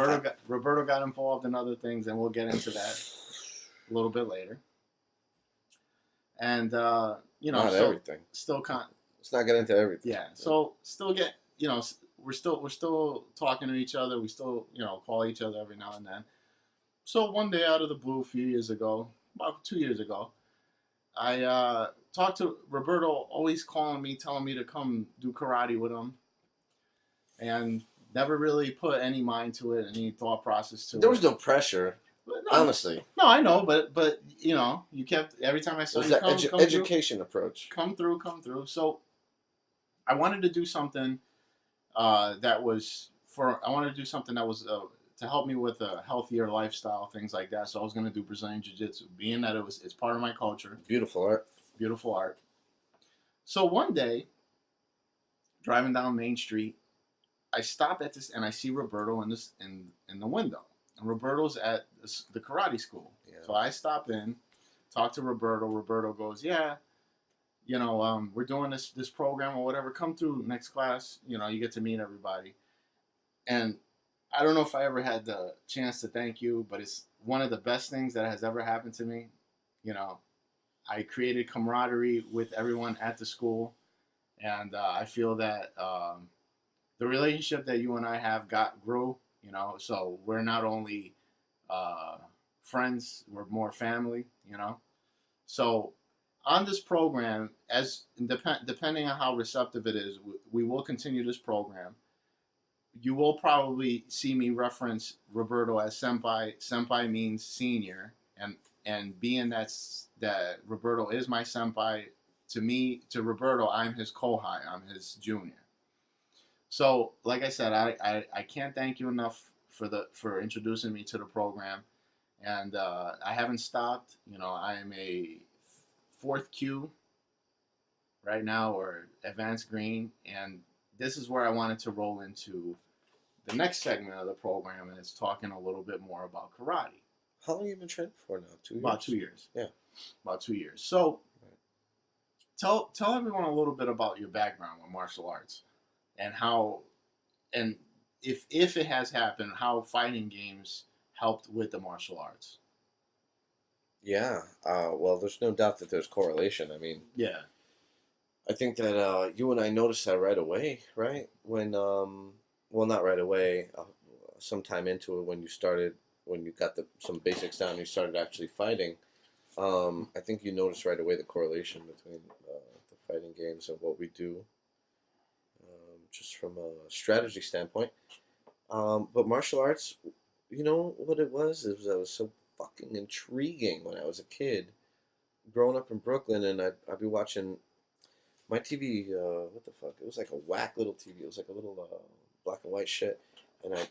Speaker 1: Roberto got involved in other things, and we'll get into that a little bit later. And
Speaker 2: not everything. Let's not get into everything.
Speaker 1: Yeah. So still get, we're still talking to each other. We still, call each other every now and then. So one day out of the blue, a few years ago, about 2 years ago, I talked to Roberto, always calling me, telling me to come do karate with him, and never really put any mind to it, any thought process to it.
Speaker 2: There was no pressure, honestly.
Speaker 1: No, I know, but you kept, every time I saw
Speaker 2: it was
Speaker 1: you
Speaker 2: that education approach.
Speaker 1: Come through. So I wanted to do something that was to help me with a healthier lifestyle, things like that. So I was going to do Brazilian Jiu-Jitsu, being that it's part of my culture.
Speaker 2: Beautiful art.
Speaker 1: Beautiful art. So one day, driving down Main Street, I stop at this and I see Roberto in the window. And Roberto's at the karate school. Yeah. So I stop in, talk to Roberto. Roberto goes, yeah, we're doing this program or whatever. Come through next class. You get to meet everybody. And I don't know if I ever had the chance to thank you, but it's one of the best things that has ever happened to me. I created camaraderie with everyone at the school. And I feel that the relationship that you and I grew, so we're not only friends, we're more family, So on this program, depending on how receptive it is, we will continue this program. You will probably see me reference Roberto as senpai. Senpai means senior, and being that Roberto is my senpai, to Roberto, I'm his kohai, I'm his junior. So, like I said, I can't thank you enough for introducing me to the program, and I haven't stopped. I am a 4th Q right now, or advanced green, and this is where I wanted to roll into the next segment of the program, and it's talking a little bit more about karate.
Speaker 2: How long have you been training for now? 2 years?
Speaker 1: About 2 years.
Speaker 2: Yeah.
Speaker 1: About 2 years. So, tell everyone a little bit about your background with martial arts and how and if it has happened, how fighting games helped with the martial arts.
Speaker 2: Yeah. Well, there's no doubt that there's correlation. I mean,
Speaker 1: Yeah.
Speaker 2: I think that you and I noticed that right away, right? When, well, not right away, sometime into it when you started, when you got some basics down, you started actually fighting. I think you noticed right away the correlation between the fighting games and what we do, just from a strategy standpoint. But martial arts, you know what it was? It was so fucking intriguing when I was a kid, growing up in Brooklyn, and I'd be watching my TV. What the fuck? It was like a whack little TV. It was like a little black and white shit, and I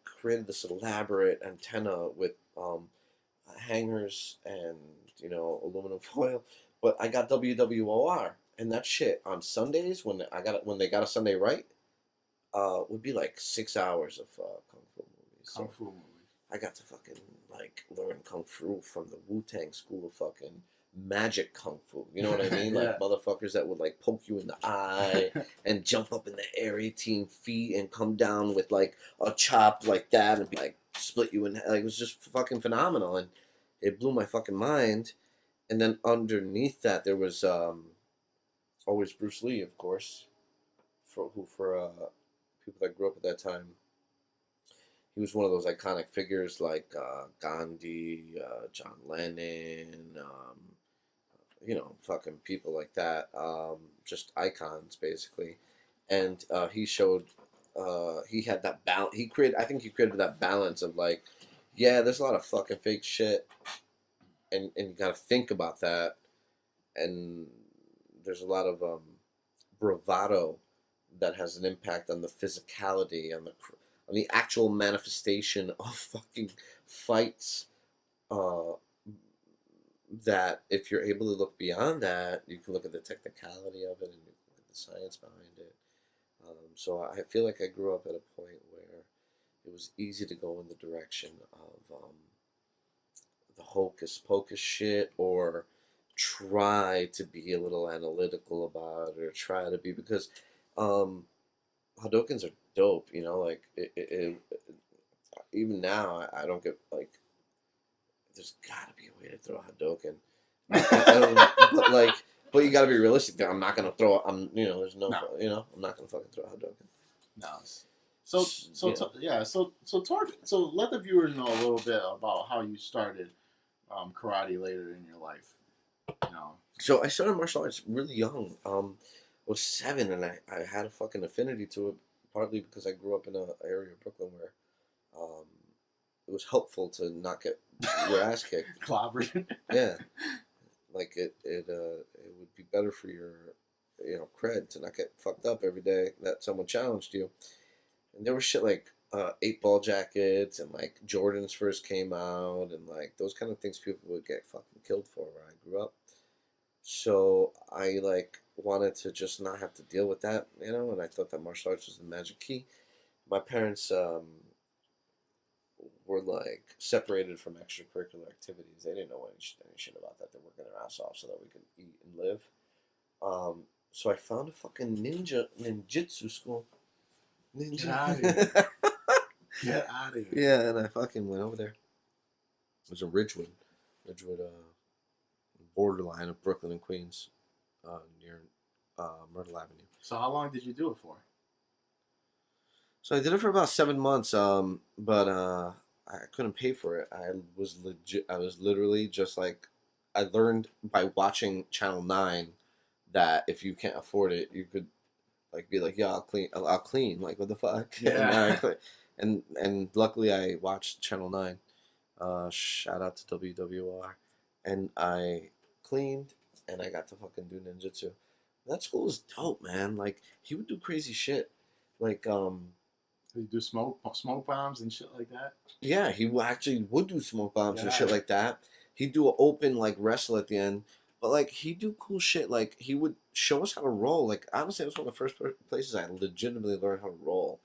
Speaker 2: created this elaborate antenna with hangers and aluminum foil. But I got WWOR, and that shit on Sundays when they got a Sunday right, would be like 6 hours of kung fu movies.
Speaker 1: Kung fu movies.
Speaker 2: I got to fucking like learn kung fu from the Wu-Tang school of fucking magic kung fu. You know what I mean?
Speaker 1: Yeah.
Speaker 2: Like motherfuckers that would like poke you in the eye and jump up in the air 18 feet and come down with like a chop like that and like split you in half. Like it was just fucking phenomenal, and it blew my fucking mind. And then underneath that there was always Bruce Lee, of course, for people that grew up at that time. He was one of those iconic figures like Gandhi, John Lennon, fucking people like that. Just icons, basically. And he showed, he had that balance. I think he created that balance of like, yeah, there's a lot of fucking fake shit, and you got to think about that. And there's a lot of bravado that has an impact on the physicality, on the actual manifestation of fucking fights. That if you're able to look beyond that, you can look at the technicality of it and you can look at the science behind it. So I feel like I grew up at a point where it was easy to go in the direction of the hocus pocus shit, or try to be a little analytical about it, or try to be, because Hadokens are dope, like even now I don't get like, there's gotta be a way to throw a Hadoken. But you gotta be realistic there. I'm not gonna throw. There's no.
Speaker 1: No.
Speaker 2: I'm not gonna fucking throw a Hadoken.
Speaker 1: No. So let the viewers know a little bit about how you started karate later in your life.
Speaker 2: So I started martial arts really young. I was 7, and I had a fucking affinity to it, partly because I grew up in an area of Brooklyn where it was helpful to not get your ass kicked.
Speaker 1: Clobbered.
Speaker 2: Yeah, like it would be better for your cred to not get fucked up every day that someone challenged you. And there was shit like 8-ball jackets, and like Jordans first came out, and like those kind of things people would get fucking killed for where I grew up. So I like wanted to just not have to deal with that, and I thought that martial arts was the magic key. My parents were like separated from extracurricular activities. They didn't know any shit about that. They're working their ass off so that we could eat and live. So I found a fucking ninjutsu school.
Speaker 1: Get out of here. Get out of here.
Speaker 2: Yeah, and I fucking went over there. It was in Ridgewood, borderline of Brooklyn and Queens, near Myrtle Avenue.
Speaker 1: So how long did you do it for?
Speaker 2: So I did it for about 7 months, but I couldn't pay for it. I was literally just like, I learned by watching Channel 9 that if you can't afford it, you could like be like, yeah, I'll clean. Like, what the fuck?
Speaker 1: Yeah.
Speaker 2: And luckily I watched Channel 9. Shout out to WWR. And I cleaned, and I got to fucking do ninjutsu. That school was dope, man. Like, he would do crazy shit. Like,
Speaker 1: Did you do smoke bombs and shit like that?
Speaker 2: yeah, he actually would do smoke bombs and shit
Speaker 1: Yeah.
Speaker 2: like that. He'd do an open, like, wrestle at the end. But, like, he'd do cool shit. Like, he would show us how to roll. Like, honestly, it was one of the first places I legitimately learned how to roll.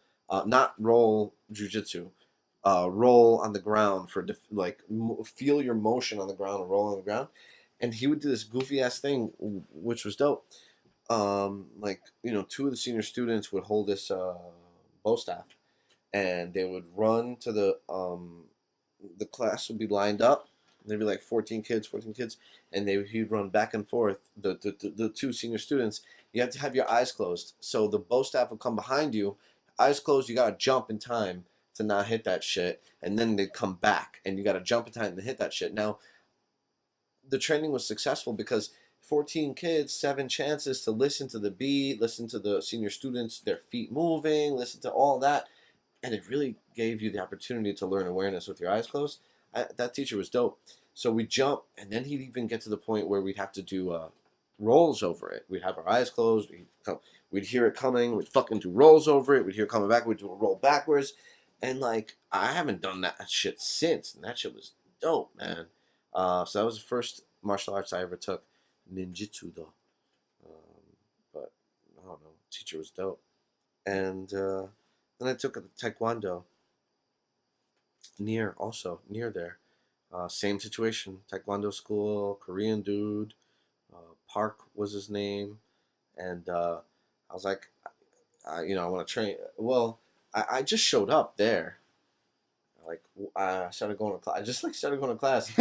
Speaker 2: Not roll jujitsu. Roll on the ground for, feel your motion on the ground and roll on the ground. And he would do this goofy ass thing, which was dope. Like, you know, two of the senior students would hold this bow staff, and they would run to the class would be lined up. There'd be like 14 kids, and he'd run back and forth. The two senior students, you have to have your eyes closed. So the bow staff would come behind you, eyes closed. You gotta jump in time to not hit that shit, and then they come back, and you gotta jump in time to hit that shit. Now, the training was successful because 14 kids, 7 chances to listen to the beat, listen to the senior students, their feet moving, listen to all that, and it really gave you the opportunity to learn awareness with your eyes closed. That teacher was dope. So we jump, and then he'd even get to the point where we'd have to do rolls over it. We'd have our eyes closed. We'd hear it coming. We'd fucking do rolls over it. We'd hear it coming back. We'd do a roll backwards. And, like, I haven't done that shit since. And that shit was dope, man. So that was the first martial arts I ever took. Ninjutsu, though. But, I don't know. Teacher was dope. And then I took a taekwondo. Near there. Same situation. Taekwondo school, Korean dude. Park was his name. And I was like, I want to train. Well, I just showed up there. Like, I started going to class. I just like started going to class.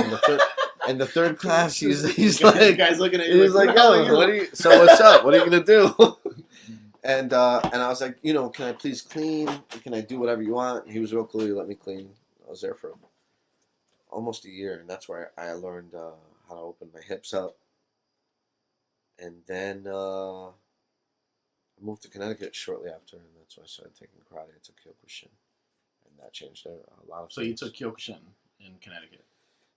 Speaker 2: And the third class, he's like,
Speaker 1: the guy's looking at you.
Speaker 2: He's like, oh, so what's up? What are you gonna do? And I was like, can I please clean? Can I do whatever you want? And he was real cool. He let me clean. I was there for almost a year, and that's where I learned how to open my hips up. And then I moved to Connecticut shortly after, and that's when I started taking karate. I took Kyokushin, and that changed a lot of things.
Speaker 1: So you took Kyokushin in Connecticut?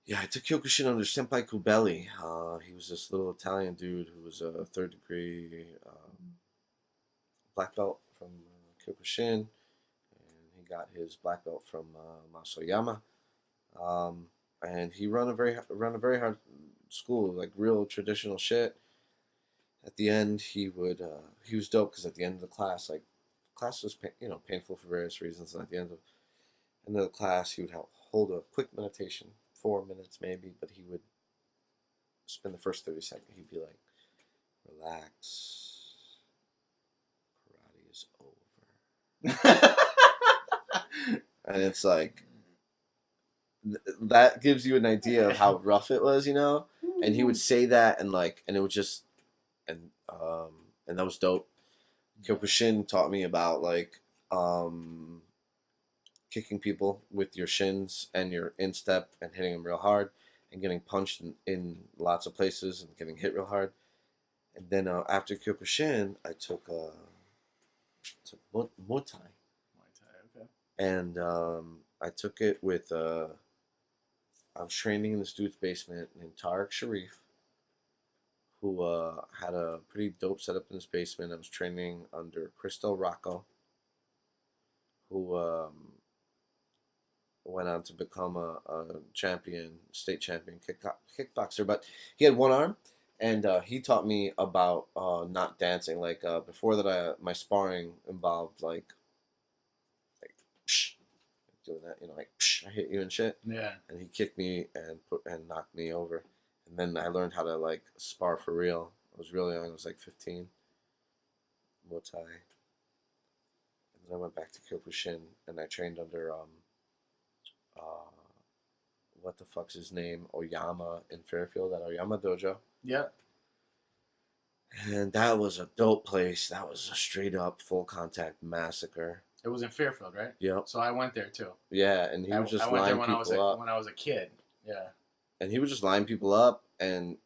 Speaker 2: Yeah, I took Kyokushin under Senpai Kubeli. He was this little Italian dude who was a third degree black belt from Kyokushin, and he got his black belt from Masoyama. And he run a very hard school, like real traditional shit. At the end, he was dope because at the end of the class, like class was painful for various reasons, and at the end of the class, he would hold a quick meditation, 4 minutes maybe, but he would spend the first 30 seconds. He'd be like, "Relax, karate is over," and it's like that gives you an idea of how rough it was, And he would say that, and it would just, and that was dope. Kyokushin taught me about like kicking people with your shins and your instep and hitting them real hard and getting punched in lots of places and getting hit real hard. And then after Kyokushin, I took Muay Thai.
Speaker 1: Muay Thai, okay.
Speaker 2: And I took it with I was training in this dude's basement named Tariq Sharif, who had a pretty dope setup in his basement. I was training under Cristo Rocco, who went on to become a state champion kickboxer. But he had one arm, and he taught me about not dancing. Like before that, my sparring involved like psh, doing that, like psh, I hit you and shit.
Speaker 1: Yeah.
Speaker 2: And he kicked me and knocked me over. And then I learned how to like spar for real. I was really young. I was like 15. Muay Thai. And then I went back to Kyokushin and I trained under what the fuck's his name? Oyama in Fairfield at Oyama Dojo.
Speaker 1: Yeah.
Speaker 2: And that was a dope place. That was a straight up full contact massacre.
Speaker 1: It was in Fairfield, right?
Speaker 2: Yep.
Speaker 1: So I went there too.
Speaker 2: Yeah, and he was just lining people up.
Speaker 1: When I was a kid. Yeah.
Speaker 2: And he would just line people up, and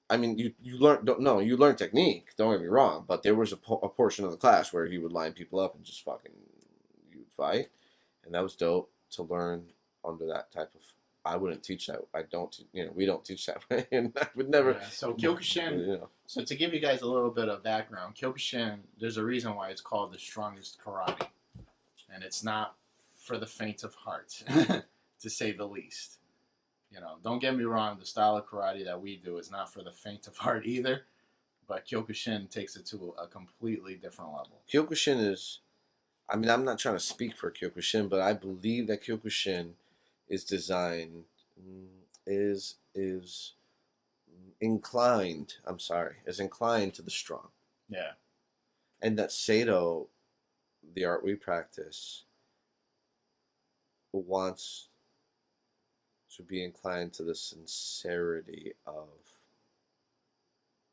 Speaker 2: I mean, you learn technique. Don't get me wrong, but there was a portion of the class where he would line people up and just fucking you'd fight, and that was dope to learn under that type of. I wouldn't teach that. I don't. We don't teach that way, and I would never.
Speaker 1: Yeah, so Kyokushin. So to give you guys a little bit of background, Kyokushin. There's a reason why it's called the strongest karate, and it's not for the faint of heart, to say the least. Don't get me wrong, the style of karate that we do is not for the faint of heart either, but Kyokushin takes it to a completely different level.
Speaker 2: Kyokushin is, I'm not trying to speak for Kyokushin, but I believe that Kyokushin is designed, is inclined. I'm sorry, is inclined to the strong,
Speaker 1: Yeah.
Speaker 2: and that Sato, the art we practice, wants to be inclined to the sincerity of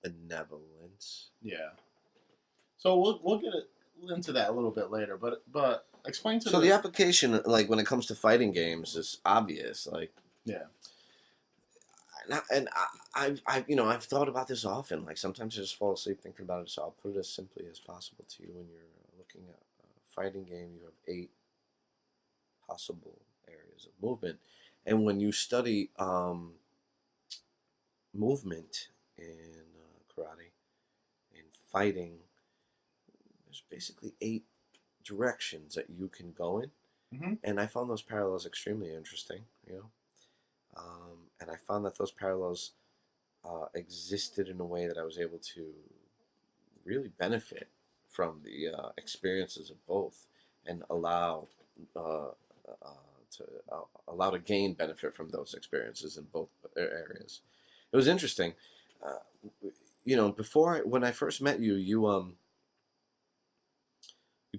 Speaker 2: benevolence.
Speaker 1: Yeah. So we'll get into that a little bit later, but explain to
Speaker 2: So the application, like when it comes to fighting games, is obvious. Like,
Speaker 1: yeah.
Speaker 2: I've thought about this often. Like sometimes I just fall asleep thinking about it. So I'll put it as simply as possible to you. When you're looking at a fighting game, you have 8 possible areas of movement, and when you study movement in karate, in fighting, there's basically 8 directions that you can go in, and I found those parallels extremely interesting. And I found that those parallels existed in a way that I was able to really benefit from the experiences of both, and uh, allow to gain benefit from those experiences in both areas. It was interesting. Before when I first met you, you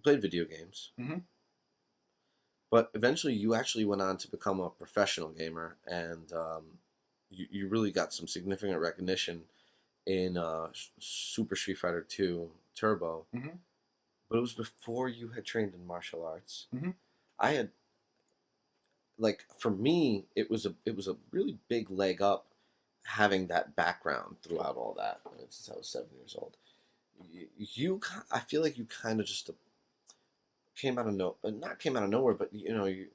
Speaker 2: played video games, but eventually you actually went on to become a professional gamer, and you really got some significant recognition in Super Street Fighter 2 Turbo. But it was before you had trained in martial arts. I had, like, for me, it was a really big leg up having that background throughout all that since I was 7 years old. I feel like you kind of just came out of not came out of nowhere, but you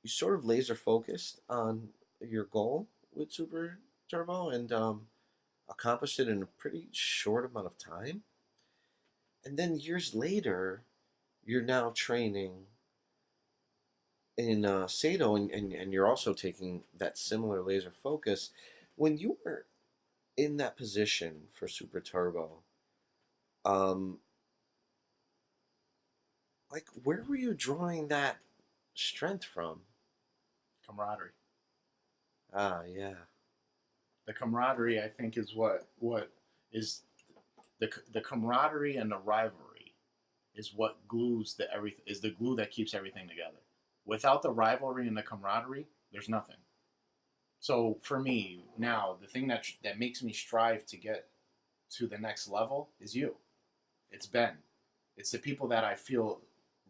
Speaker 2: sort of laser focused on your goal with Super Turbo, and accomplished it in a pretty short amount of time. And then years later, you're now training in Sato, and you're also taking that similar laser focus. When you were in that position for Super Turbo, um, like, where were you drawing that strength from?
Speaker 1: Camaraderie.
Speaker 2: Ah, yeah.
Speaker 1: The camaraderie, I think, is what is the camaraderie and the rivalry is what glues is the glue that keeps everything together. Without the rivalry and the camaraderie, there's nothing. So for me now, the thing that makes me strive to get to the next level is you. It's Ben. It's the people that I feel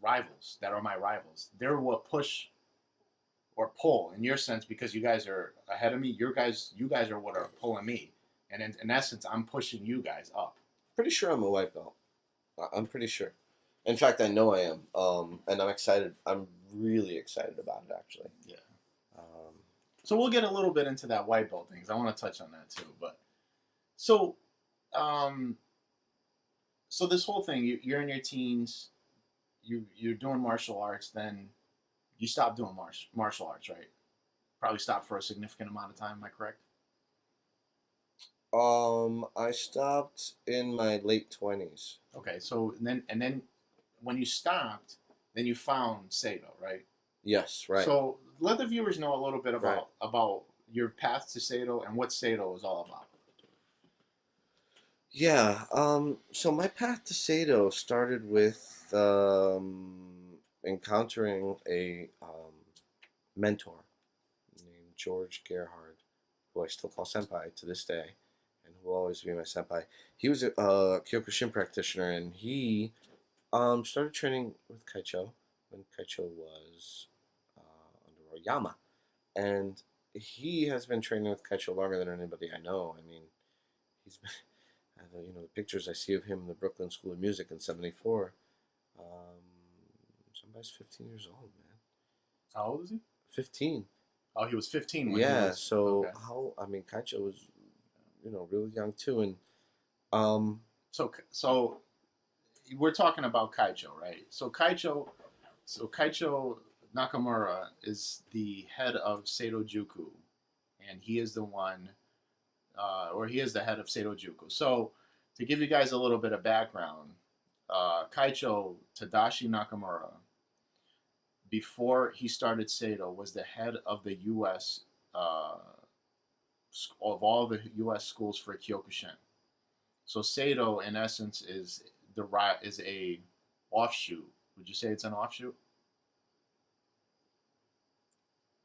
Speaker 1: rivals, that are my rivals. They're what push or pull in your sense, because you guys are ahead of me. You guys are what are pulling me, and in essence, I'm pushing you guys up.
Speaker 2: Pretty sure I'm a white belt. I'm pretty sure. In fact, I know I am. And I'm excited. I'm really excited about it, actually.
Speaker 1: Yeah. So we'll get a little bit into that white belt things. I want to touch on that too. But so, so this whole thing, you're in your teens, you're doing martial arts, then you stop doing martial arts, right? Probably stopped for a significant amount of time. Am I correct?
Speaker 2: I stopped in my late 20s.
Speaker 1: Okay, so and then when you stopped, then you found Sato, right?
Speaker 2: Yes, right.
Speaker 1: So let the viewers know a little bit
Speaker 2: Right.
Speaker 1: about your path to Sato and what Sato is all about.
Speaker 2: Yeah, so my path to Sato started with encountering a mentor named George Gerhard, who I still call senpai to this day, and who will always be my senpai. He was a Kyokushin practitioner, and he started training with Kaicho when Kaicho was under Oyama, and he has been training with Kaicho longer than anybody I know. I mean, he's been, the pictures I see of him in the Brooklyn School of Music in '74. Somebody's 15 years old, man.
Speaker 1: How old is he?
Speaker 2: 15.
Speaker 1: Oh, he was 15 when he
Speaker 2: Yeah,
Speaker 1: was.
Speaker 2: so
Speaker 1: Okay.
Speaker 2: Kaicho was, really young too, and
Speaker 1: So we're talking about Kaicho, right? So Kaicho Nakamura is the head of Sato Juku, and he is the one, or he is the head of Sato Juku. So to give you guys a little bit of background, Kaicho Tadashi Nakamura, before he started Sato, was the head of the U.S. of all the U.S. schools for Kyokushin. So Sato, in essence, is a offshoot. Would you say it's an offshoot?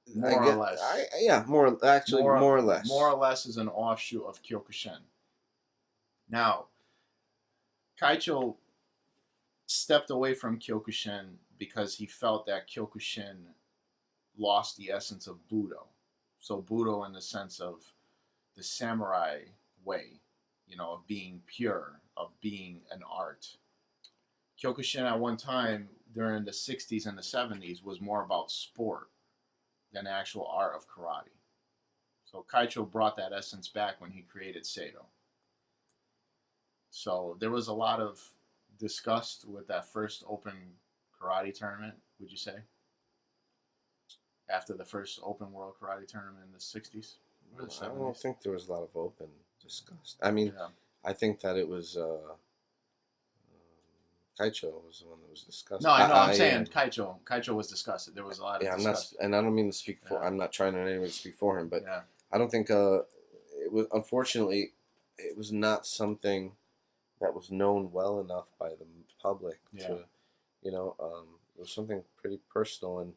Speaker 2: I
Speaker 1: More or
Speaker 2: get,
Speaker 1: less.
Speaker 2: yeah, more or
Speaker 1: More
Speaker 2: less.
Speaker 1: or less is an offshoot of Kyokushin. Now, Kaicho stepped away from Kyokushin because he felt that Kyokushin lost the essence of Budo. So Budo in the sense of the samurai way, of being pure, of being an art. Kyokushin at one time during the 60s and the 70s was more about sport than actual art of karate. So Kaicho brought that essence back when he created Sato. So there was a lot of disgust with that first open karate tournament, would you say? After the first open world karate tournament in the 60s or the
Speaker 2: I don't
Speaker 1: 70s?
Speaker 2: think there was a lot of open disgust. I mean,
Speaker 1: Yeah.
Speaker 2: I think that it was Kaicho was the one that was discussed.
Speaker 1: No, I know. I'm
Speaker 2: I
Speaker 1: saying Kaicho. Kaicho was disgusted. There was a lot of
Speaker 2: yeah, I'm not,
Speaker 1: disgust.
Speaker 2: and I don't mean to speak for.
Speaker 1: Yeah.
Speaker 2: I'm not trying to in any way to speak for him, but
Speaker 1: Yeah.
Speaker 2: I don't think it was. Unfortunately, it was not something that was known well enough by the public
Speaker 1: Yeah.
Speaker 2: to, it was something pretty personal and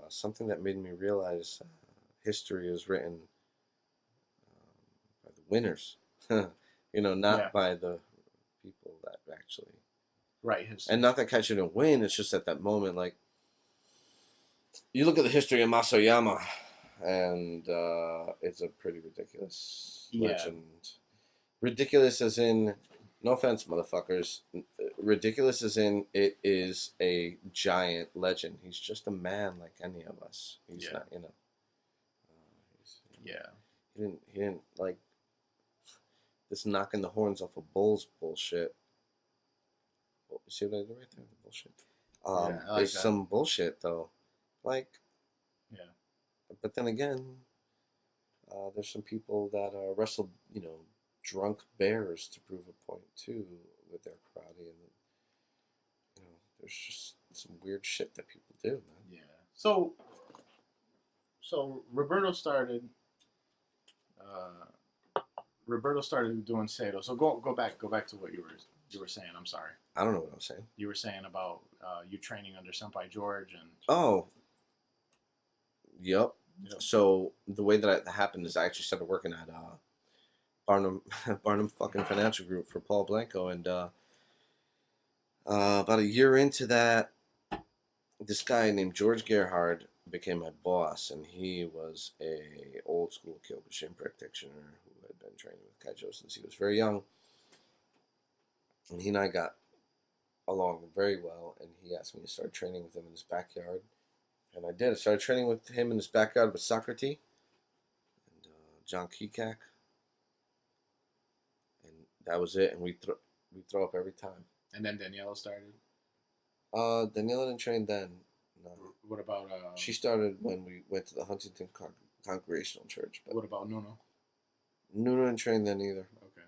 Speaker 2: something that made me realize history is written by the winners, not
Speaker 1: Yeah.
Speaker 2: by the people that actually.
Speaker 1: Right.
Speaker 2: And not that Kaicho didn't win. It's just at that moment, like you look at the history of Masayama, and it's a pretty ridiculous
Speaker 1: Yeah.
Speaker 2: legend. Ridiculous as in, no offense, motherfuckers. Ridiculous as in, it is a giant legend. He's just a man like any of us. He's
Speaker 1: Yeah.
Speaker 2: not,
Speaker 1: Yeah.
Speaker 2: He didn't like this knocking the horns off of bulls bullshit. You see what I did right there? The bullshit.
Speaker 1: Yeah. I like
Speaker 2: There's
Speaker 1: that.
Speaker 2: some bullshit though, like.
Speaker 1: Yeah.
Speaker 2: But then again, there's some people that wrestle, drunk bears to prove a point too with their karate, and there's just some weird shit that people do, man.
Speaker 1: Yeah. So Roberto started. Roberto started doing Sato. So go back to what you were saying. I'm sorry.
Speaker 2: I don't know what I'm saying.
Speaker 1: You were saying about you training under Senpai George and.
Speaker 2: Oh, yep.
Speaker 1: Yep.
Speaker 2: So the way that happened is I actually started working at Barnum Barnum fucking Financial Group for Paul Blanco, and about a year into that, this guy named George Gerhard became my boss, and he was a old school Kyokushin practitioner who had been training with Kaicho since he was very young. And he and I got along very well, and he asked me to start training with him in his backyard. And I did. I started training with him in his backyard with Socrates and John Kekak. And that was it, and we throw up every time.
Speaker 1: And then Daniela started.
Speaker 2: Daniela didn't train then. No.
Speaker 1: What about?
Speaker 2: She started when we went to the Huntington Congregational Church. But
Speaker 1: what about Nuno?
Speaker 2: Nuno didn't train then either.
Speaker 1: Okay.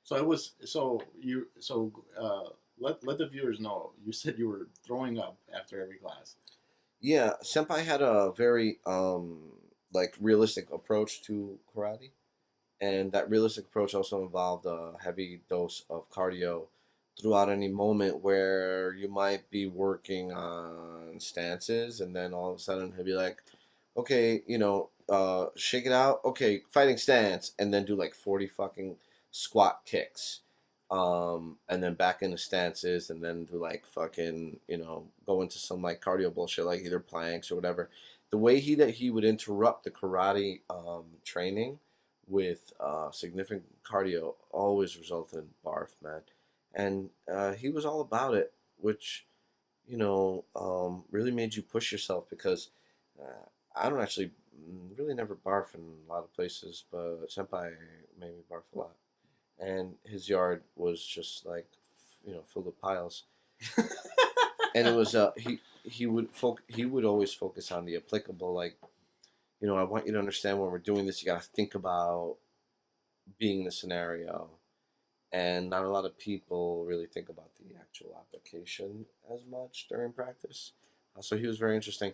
Speaker 1: So it was. Let the viewers know. You said you were throwing up after every class.
Speaker 2: Yeah, Senpai had a very realistic approach to karate, and that realistic approach also involved a heavy dose of cardio throughout any moment where you might be working on stances, and then all of a sudden he'll be like, okay, shake it out, okay, fighting stance, and then do like 40 fucking squat kicks, and then back into stances, and then do like fucking, go into some like cardio bullshit, like either planks or whatever. The way he would interrupt the karate training with significant cardio always resulted in barf, man. And he was all about it, which, really made you push yourself, because I don't actually really never barf in a lot of places, but Senpai made me barf a lot. And his yard was just like, filled with piles. And it was he would always focus on the applicable, like, I want you to understand when we're doing this, you got to think about being in the scenario. And not a lot of people really think about the actual application as much during practice. So he was very interesting.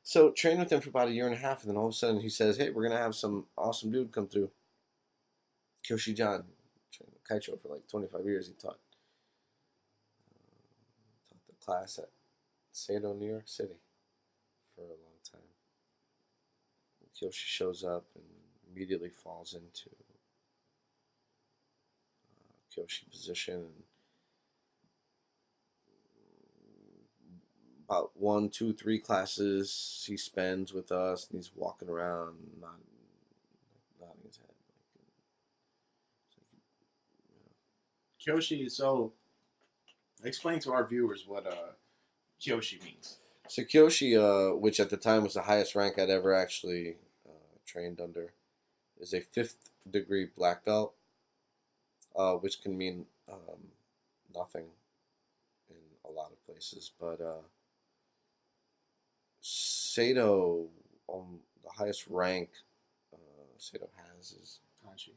Speaker 2: So trained with him for about a year and a half, and then all of a sudden he says, "Hey, we're gonna have some awesome dude come through." Kyoshi John, trained with Kaicho for like 25 years. He taught the class at Sato, New York City, for a long time. Kyoshi shows up and immediately falls into Kyoshi position. And about 1, 2, 3 classes he spends with us, and he's walking around, nodding his head.
Speaker 1: Kyoshi. So explain to our viewers what Kyoshi means.
Speaker 2: So Kyoshi, which at the time was the highest rank I'd ever actually trained under, is a 5th-degree black belt, which can mean nothing in a lot of places. But Sato, the highest rank Sato has is
Speaker 1: Kanchi.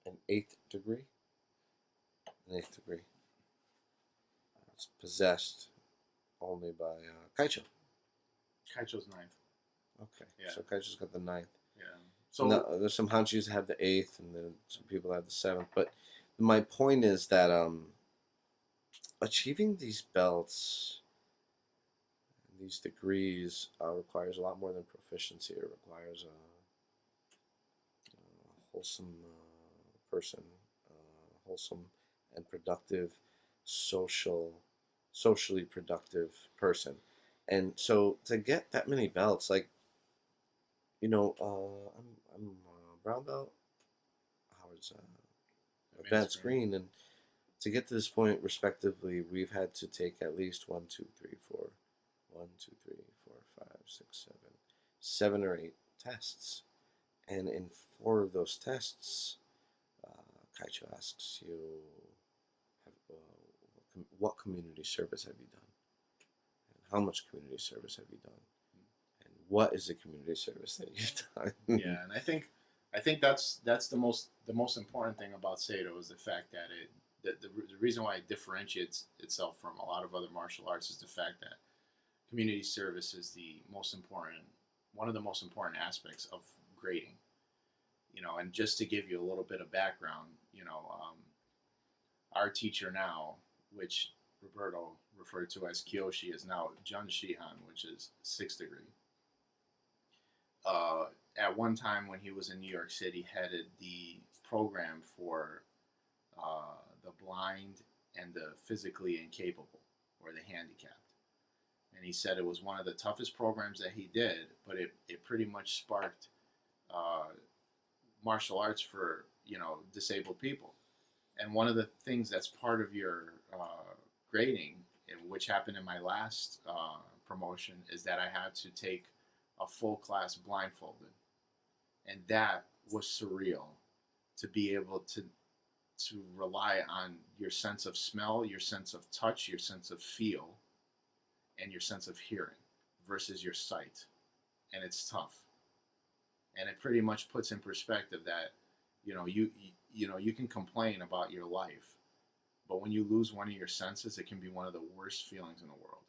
Speaker 2: an 8th degree. An 8th degree. It's possessed only by Kaicho.
Speaker 1: Kaicho's ninth.
Speaker 2: Okay,
Speaker 1: Yeah.
Speaker 2: so Kaicho's got the 9th.
Speaker 1: Yeah. So
Speaker 2: No, there's some Hanchis that have the 8th, and then some people have the 7th. But my point is that achieving these belts, these degrees, requires a lot more than proficiency. It requires a wholesome person, wholesome and productive, socially productive person. And so to get that many belts, like, I'm brown belt, Howard's advanced green, and to get to this point, respectively, we've had to take at least 7 or 8 tests, and in 4 of those tests, Kaicho asks you, what community service have you done, and how much community service have you done, and what is the community service that you've done?
Speaker 1: Yeah, and I think that's the most important thing about Sato is the fact that the reason why it differentiates itself from a lot of other martial arts is the fact that community service is one of the most important aspects of grading. And just to give you a little bit of background, our teacher now, which Roberto referred to as Kyoshi, is now Jun Shihan, which is 6th degree. At one time when he was in New York City, headed the program for the blind and the physically incapable, or the handicapped. And he said it was one of the toughest programs that he did, but it pretty much sparked martial arts for disabled people. And one of the things that's part of your grading, which happened in my last promotion, is that I had to take a full class blindfolded, and that was surreal to be able to rely on your sense of smell, your sense of touch, your sense of feel, and your sense of hearing versus your sight. And it's tough. And it pretty much puts in perspective that you can complain about your life, but when you lose one of your senses, it can be one of the worst feelings in the world.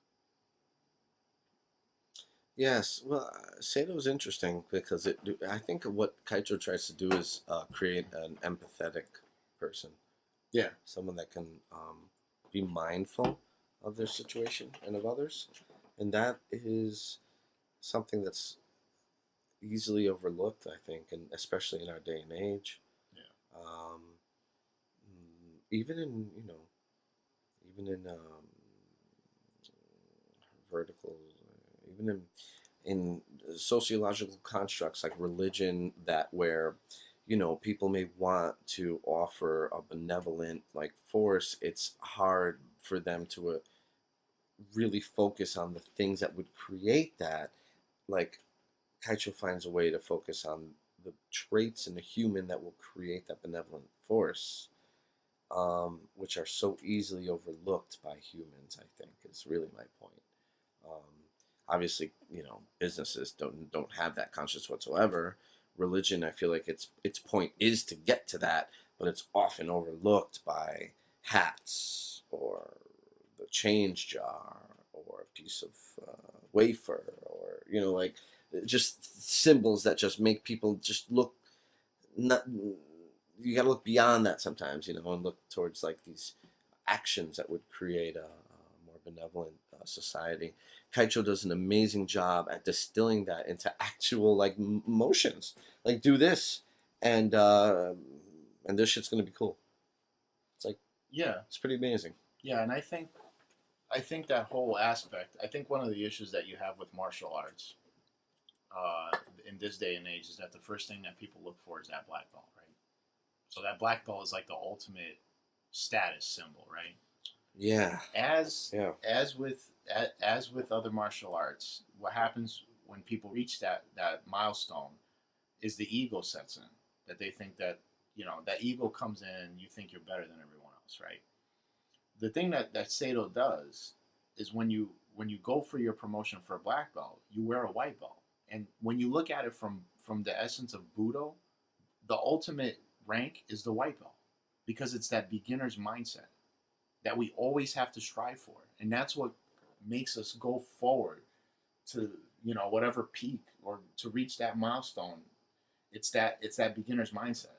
Speaker 2: Yes, well, Sato is interesting because I think what Kaicho tries to do is create an empathetic person.
Speaker 1: Yeah.
Speaker 2: Someone that can be mindful of their situation and of others. And that is something that's easily overlooked, I think, and especially in our day and age.
Speaker 1: Yeah.
Speaker 2: Even in, verticals, even in sociological constructs like religion, that where people may want to offer a benevolent like force, it's hard for them to really focus on the things that would create that. Like Kaicho finds a way to focus on the traits in the human that will create that benevolent force, which are so easily overlooked by humans, I think, is really my point. Obviously, businesses don't have that conscience whatsoever. Religion, I feel like its point is to get to that, but it's often overlooked by hats or the change jar or a piece of wafer or like just symbols that just make people just look not. You got to look beyond that sometimes, and look towards like these actions that would create a more benevolent society. Kaicho does an amazing job at distilling that into actual like motions. Like do this, and this shit's gonna be cool. It's like
Speaker 1: Yeah,
Speaker 2: it's pretty amazing.
Speaker 1: yeah, and I think that whole aspect. I think one of the issues that you have with martial arts in this day and age is that the first thing that people look for is that black belt, right? So that black belt is like the ultimate status symbol, right?
Speaker 2: Yeah.
Speaker 1: As
Speaker 2: Yeah.
Speaker 1: as with other martial arts, what happens when people reach that milestone is the ego sets in. That they think that that ego comes in and you think you're better than everyone else, right? The thing that Sato does is when you go for your promotion for a black belt, you wear a white belt. And when you look at it from the essence of Budo, the ultimate rank is the white belt because it's that beginner's mindset that we always have to strive for, and that's what makes us go forward to whatever peak or to reach that milestone. It's that beginner's mindset.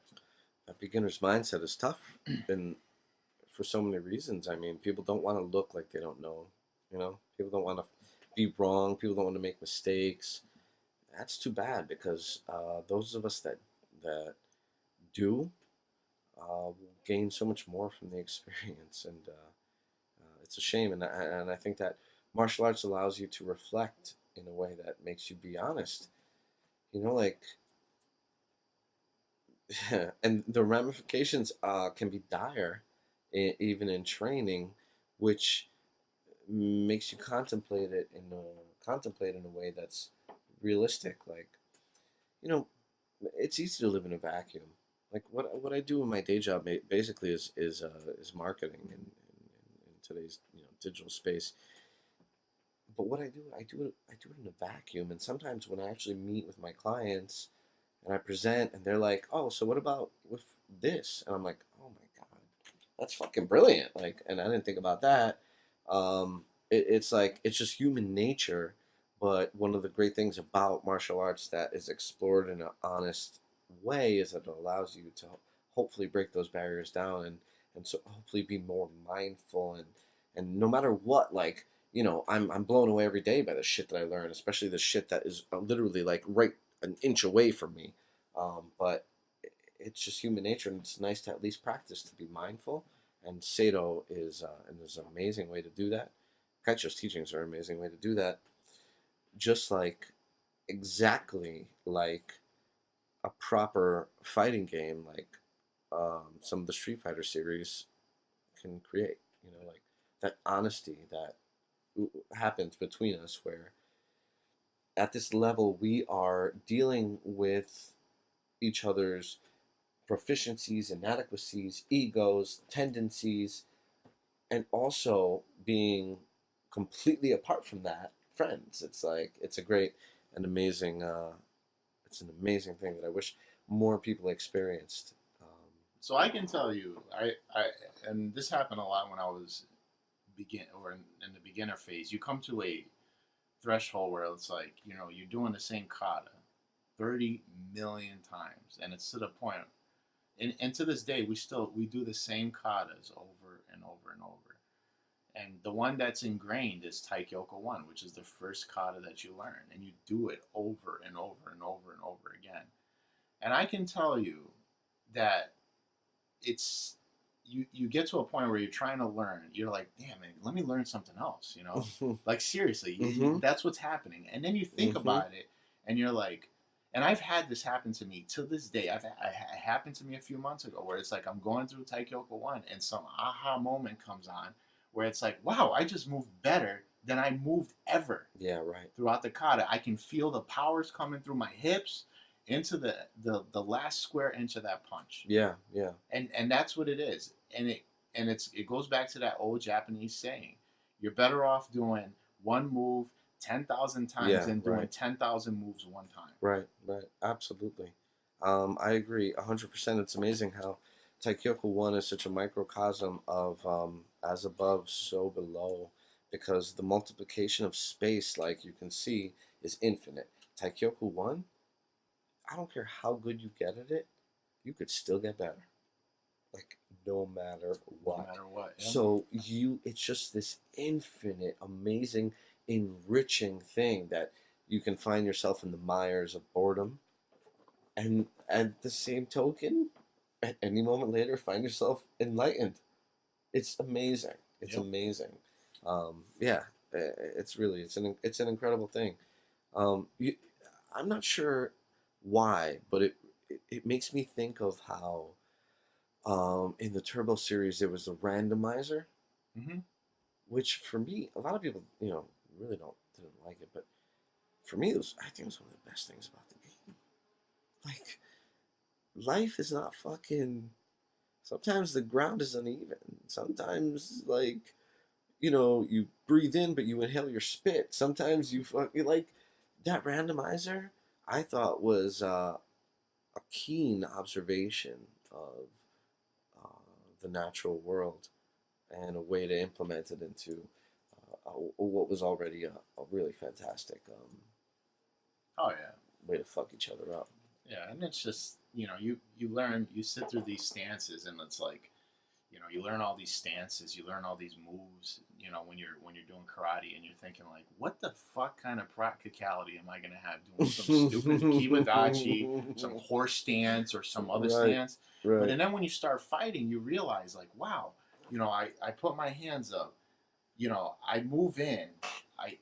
Speaker 2: A beginner's mindset is tough, and for so many reasons. I mean, people don't want to look like they don't know. People don't want to be wrong. People don't want to make mistakes. That's too bad because those of us that do will gain so much more from the experience, and it's a shame. And I think that martial arts allows you to reflect in a way that makes you be honest. Like, and the ramifications can be dire, even in training, which makes you contemplate in a way that's realistic. Like, it's easy to live in a vacuum. Like what I do in my day job basically is marketing in today's digital space. But what I do it in a vacuum. And sometimes when I actually meet with my clients and I present, and they're like, "Oh, so what about with this?" And I'm like, "Oh my god, that's fucking brilliant!" Like, and I didn't think about that. It's like it's just human nature. But one of the great things about martial arts that is explored in an honest way is that it allows you to hopefully break those barriers down, and so hopefully be more mindful, and no matter what, like, I'm blown away every day by the shit that I learn, especially the shit that is literally like right an inch away from me. But it's just human nature, and it's nice to at least practice to be mindful. And Sato is an amazing way to do that. Kaicho's teachings are an amazing way to do that. Just like exactly like a proper fighting game, like some of the Street Fighter series can create. Like that honesty that happens between us, where at this level we are dealing with each other's proficiencies, inadequacies, egos, tendencies, and also being completely apart from that, friends. It's like it's a great and amazing. It's an amazing thing that I wish more people experienced.
Speaker 1: So I can tell you, and this happened a lot when I was in the beginner phase. You come to a threshold where it's like you're doing the same kata 30 million times, and it's to the point. And to this day, we do the same katas over and over and over. And the one that's ingrained is Taikyoku 1, which is the first kata that you learn, and you do it over and over and over and over again. And I can tell you that it's you get to a point where you're trying to learn. You're like, damn it, let me learn something else. Like seriously, that's what's happening. And then you think about it, and you're like, and I've had this happen to me to this day. It happened to me a few months ago, where it's like I'm going through Taikyoku 1, and some aha moment comes on, where it's like, wow, I just moved better than I moved ever.
Speaker 2: Yeah, right.
Speaker 1: Throughout the kata, I can feel the powers coming through my hips into the last square inch of that punch.
Speaker 2: Yeah, yeah.
Speaker 1: And that's what it is. And it goes back to that old Japanese saying, you're better off doing one move 10,000 times than doing 10,000 moves one time.
Speaker 2: Right, right, absolutely. I agree 100%. It's amazing how Taikyoku 1 is such a microcosm of as above, so below, because the multiplication of space, like you can see, is infinite. Taikyoku 1, I don't care how good you get at it, you could still get better. Like, no matter what.
Speaker 1: No matter what. Yeah.
Speaker 2: So it's just this infinite, amazing, enriching thing that you can find yourself in the mires of boredom, and at the same token, at any moment later, find yourself enlightened. It's amazing. It's amazing. Yeah, it's really it's an incredible thing. I'm not sure why, but it makes me think of how in the Turbo series there was a randomizer, which for me, a lot of people really didn't like it, but for me, I think it was one of the best things about the game. Like, life is not fucking. Sometimes the ground is uneven. Sometimes, like, you breathe in, but you inhale your spit. Sometimes you fucking, like, that randomizer, I thought was a keen observation of the natural world and a way to implement it into what was already a really fantastic
Speaker 1: oh yeah,
Speaker 2: way to fuck each other up.
Speaker 1: Yeah, and it's just you learn, you sit through these stances, and it's like you learn all these stances, you learn all these moves. When you're doing karate, and you're thinking like, what the fuck kind of practicality am I gonna have doing some stupid kiwadachi, some horse stance, or some other stance?
Speaker 2: Right.
Speaker 1: But and then when you start fighting, you realize like, wow, I put my hands up, I move in, I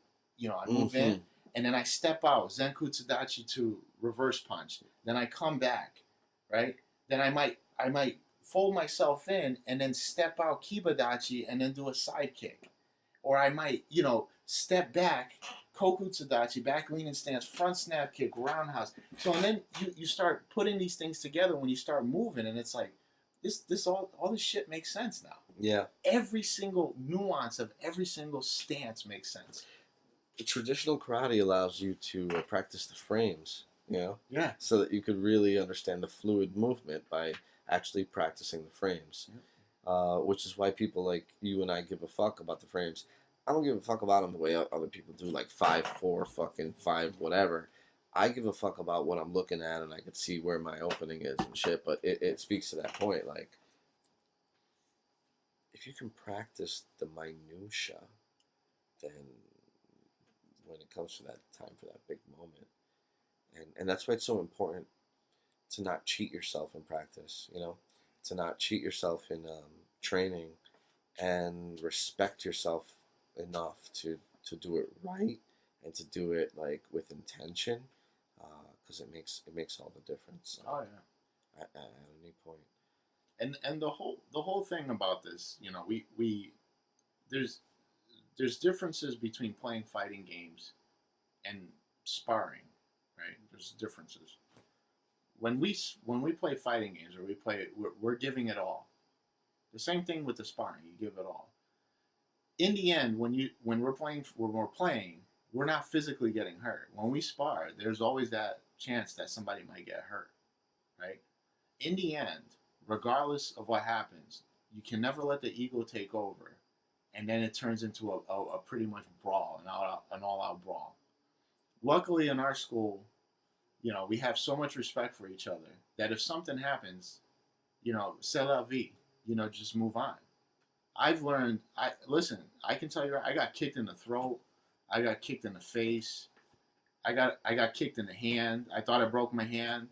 Speaker 1: move in, and then I step out, Zenku Tadachi to reverse punch. Then I come back, right? Then I might fold myself in and then step out Kibadachi and then do a side kick. Or I might, step back, Koku Tadachi, back leaning stance, front snap kick, roundhouse. So and then you start putting these things together when you start moving, and it's like this all this shit makes sense now.
Speaker 2: Yeah.
Speaker 1: Every single nuance of every single stance makes sense.
Speaker 2: Traditional karate allows you to practice the frames,
Speaker 1: Yeah.
Speaker 2: so that you could really understand the fluid movement by actually practicing the frames. Which is why people like you and I give a fuck about the frames. I don't give a fuck about them the way other people do, like 5-4, fucking 5, whatever. I give a fuck about what I'm looking at, and I can see where my opening is and shit. But it speaks to that point, like, if you can practice the minutia, then when it comes to that time for that big moment, and that's why it's so important to not cheat yourself in practice, to not cheat yourself in training, and respect yourself enough to do it right and to do it like with intention, because it makes all the difference.
Speaker 1: Oh yeah.
Speaker 2: At any point.
Speaker 1: And the whole thing about this, we there's differences between playing fighting games and sparring, right? There's differences. When we play fighting games, or we're giving it all. The same thing with the sparring, you give it all. In the end, when we're playing, we're not physically getting hurt. When we spar, there's always that chance that somebody might get hurt, right? In the end, regardless of what happens, you can never let the ego take over, and then it turns into a pretty much brawl, an all-out brawl. Luckily, in our school, we have so much respect for each other that if something happens, c'est la vie, just move on. I've learned, I can tell you, I got kicked in the throat, I got kicked in the face, I got kicked in the hand, I thought I broke my hand.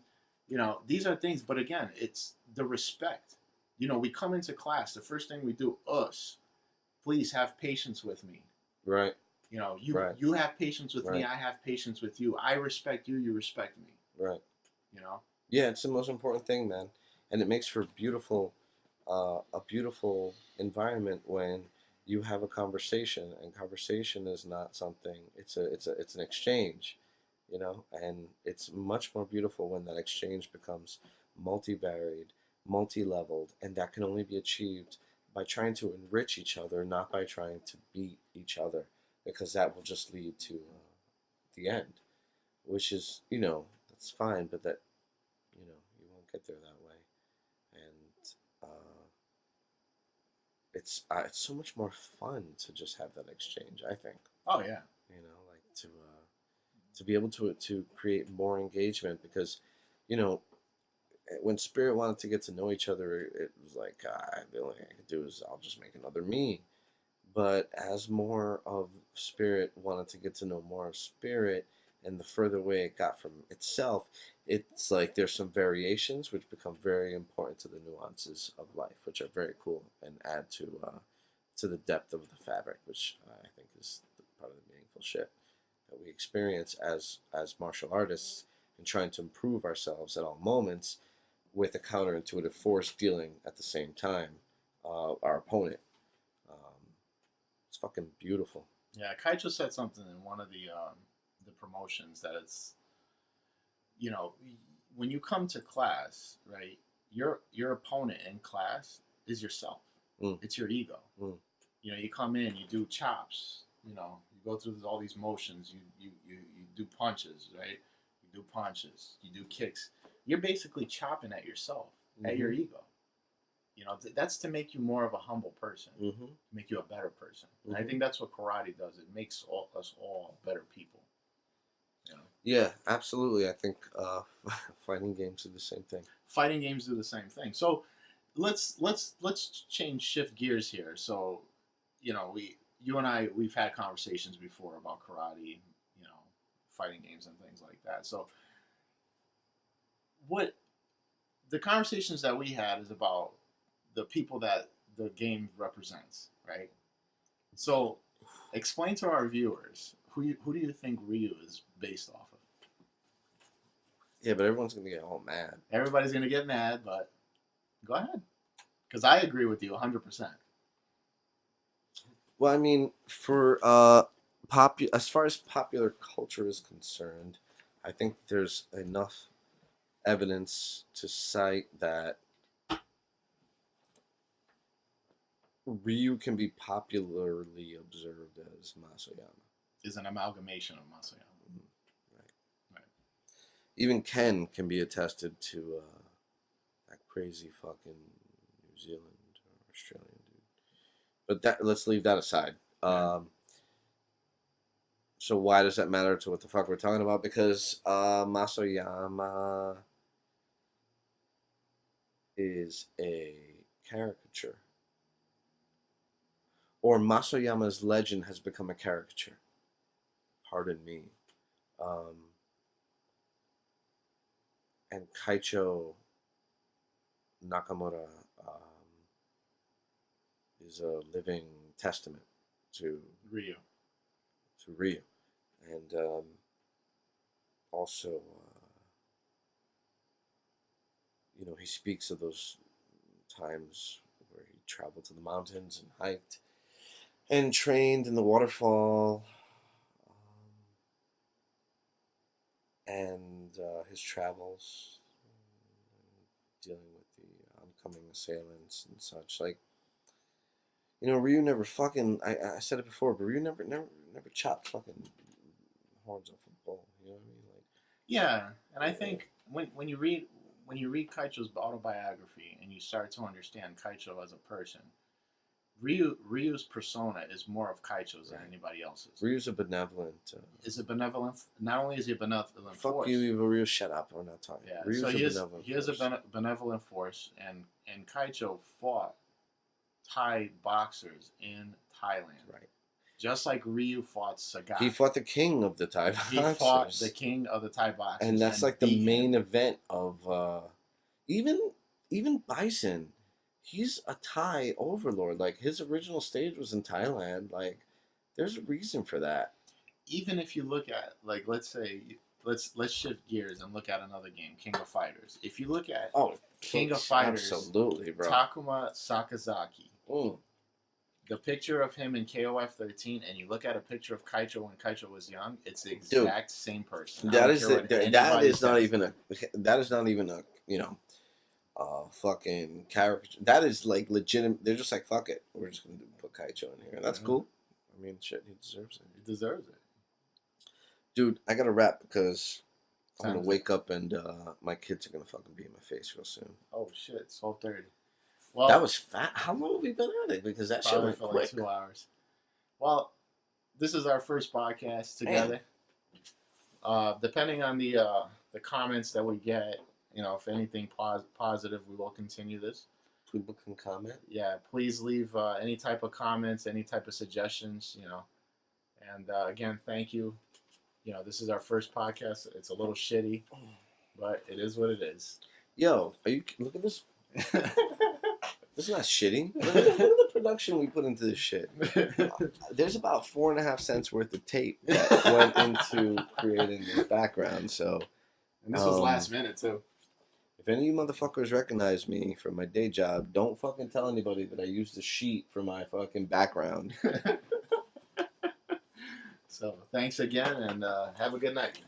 Speaker 1: These are things, but again, it's the respect. We come into class, the first thing we do, please have patience with me.
Speaker 2: Right.
Speaker 1: You have patience with me, I have patience with you. I respect you, you respect me.
Speaker 2: Right. Yeah, it's the most important thing, man. And it makes for a beautiful environment when you have a conversation, and conversation is not something, it's an exchange, and it's much more beautiful when that exchange becomes multivaried, multi-leveled, and that can only be achieved by trying to enrich each other, not by trying to beat each other, because that will just lead to the end, which is, that's fine, but that, you won't get there that way. And it's so much more fun to just have that exchange, I think.
Speaker 1: Oh yeah.
Speaker 2: Like to be able to create more engagement, because, you know, when Spirit wanted to get to know each other, it was like, the only thing I could do is I'll just make another me. But as more of Spirit wanted to get to know more of Spirit, and the further away it got from itself, it's like there's some variations which become very important to the nuances of life, which are very cool and add to the depth of the fabric, which I think is part of the meaningful shit that we experience as martial artists, and trying to improve ourselves at all moments with a counterintuitive force dealing at the same time our opponent. It's fucking beautiful.
Speaker 1: Yeah, Kaicho said something in one of the promotions that it's, you know, when you come to class, right, your opponent in class is yourself. It's your ego. You know, you come in, you do chops, you know, you go through all these motions, you do punches, right? You do punches, you do kicks. You're basically chopping at yourself, at your ego. You know, that's to make you more of a humble person, to make you a better person. And I think that's what karate does. It makes us all better people. You know?
Speaker 2: Yeah, absolutely. I think fighting games do the same thing.
Speaker 1: Fighting games do the same thing. So let's shift gears here. So, you know, you and I, we've had conversations before about karate, you know, fighting games and things like that. So what the conversations that we had is about the people that the game represents, right? So explain to our viewers, who do you think Ryu is based off of?
Speaker 2: Yeah, but everyone's going to get all mad.
Speaker 1: Everybody's going to get mad, but go ahead. Because I agree with you 100%.
Speaker 2: Well, I mean, for as far as popular culture is concerned, I think there's enough evidence to cite that Ryu can be popularly observed as Masayama.
Speaker 1: Is an amalgamation of Masayama.
Speaker 2: Right. Even Ken can be attested to that crazy fucking New Zealand or Australian dude. But let's leave that aside. So why does that matter to what the fuck we're talking about? Because Masayama is a caricature. Or Masayama's legend has become a caricature. Pardon me. And Kaicho Nakamura is a living testament to
Speaker 1: Ryu.
Speaker 2: And also, you know, he speaks of those times where he traveled to the mountains and hiked and trained in the waterfall, and his travels, dealing with the oncoming assailants and such. Like, you know, Ryu never fucking. I said it before, but Ryu never chopped fucking horns off a bull. You know what I mean? Like,
Speaker 1: yeah, and I think when you read Kaicho's autobiography and you start to understand Kaicho as a person, Ryu's persona is more of Kaicho's than anybody else's.
Speaker 2: Ryu's a benevolent.
Speaker 1: Is it benevolent? Not only is he a benevolent
Speaker 2: fuck
Speaker 1: force.
Speaker 2: you, Ryu. Shut up. We're not talking.
Speaker 1: Yeah,
Speaker 2: Ryu's
Speaker 1: so he is
Speaker 2: a
Speaker 1: benevolent force, and Kaicho fought Thai boxers in Thailand.
Speaker 2: Right.
Speaker 1: Just like Ryu fought Sagat.
Speaker 2: He fought the king of the Thai boxers.
Speaker 1: He fought the king of the Thai boxers.
Speaker 2: And that's like the main event of even Bison. He's a Thai overlord. Like, his original stage was in Thailand. Like, there's a reason for that.
Speaker 1: Even if you look at, like, let's say, let's shift gears and look at another game, King of Fighters. If you look at King of Fighters,
Speaker 2: absolutely, bro.
Speaker 1: Takuma Sakazaki. The picture of him in KOF 13, and you look at a picture of Kaicho when Kaicho was young, it's the exact same person.
Speaker 2: That is not even a you know, fucking caricature. That is like legitimate. They're just like, fuck it, we're just gonna put Kaicho in here. That's cool. I mean, shit, he deserves it.
Speaker 1: He deserves it.
Speaker 2: Dude, I gotta wrap because I'm gonna wake up and my kids are gonna fucking be in my face real soon.
Speaker 1: Oh shit, it's 12:30. Well,
Speaker 2: that was fat. How long have we been at it? Because that shit went quick.
Speaker 1: Like 2 hours. Well, this is our first podcast together. depending on the comments that we get, if anything positive, we will continue this.
Speaker 2: People can comment.
Speaker 1: Yeah, please leave any type of comments, any type of suggestions, And again, thank you. This is our first podcast. It's a little shitty, but it is what it is.
Speaker 2: Yo, look at this. This is not shitting. Look at the production we put into this shit. There's about 4.5 cents worth of tape that went into creating this background. So,
Speaker 1: and this was last minute too.
Speaker 2: If any of you motherfuckers recognize me from my day job, don't fucking tell anybody that I used the sheet for my fucking background.
Speaker 1: So thanks again, and have a good night.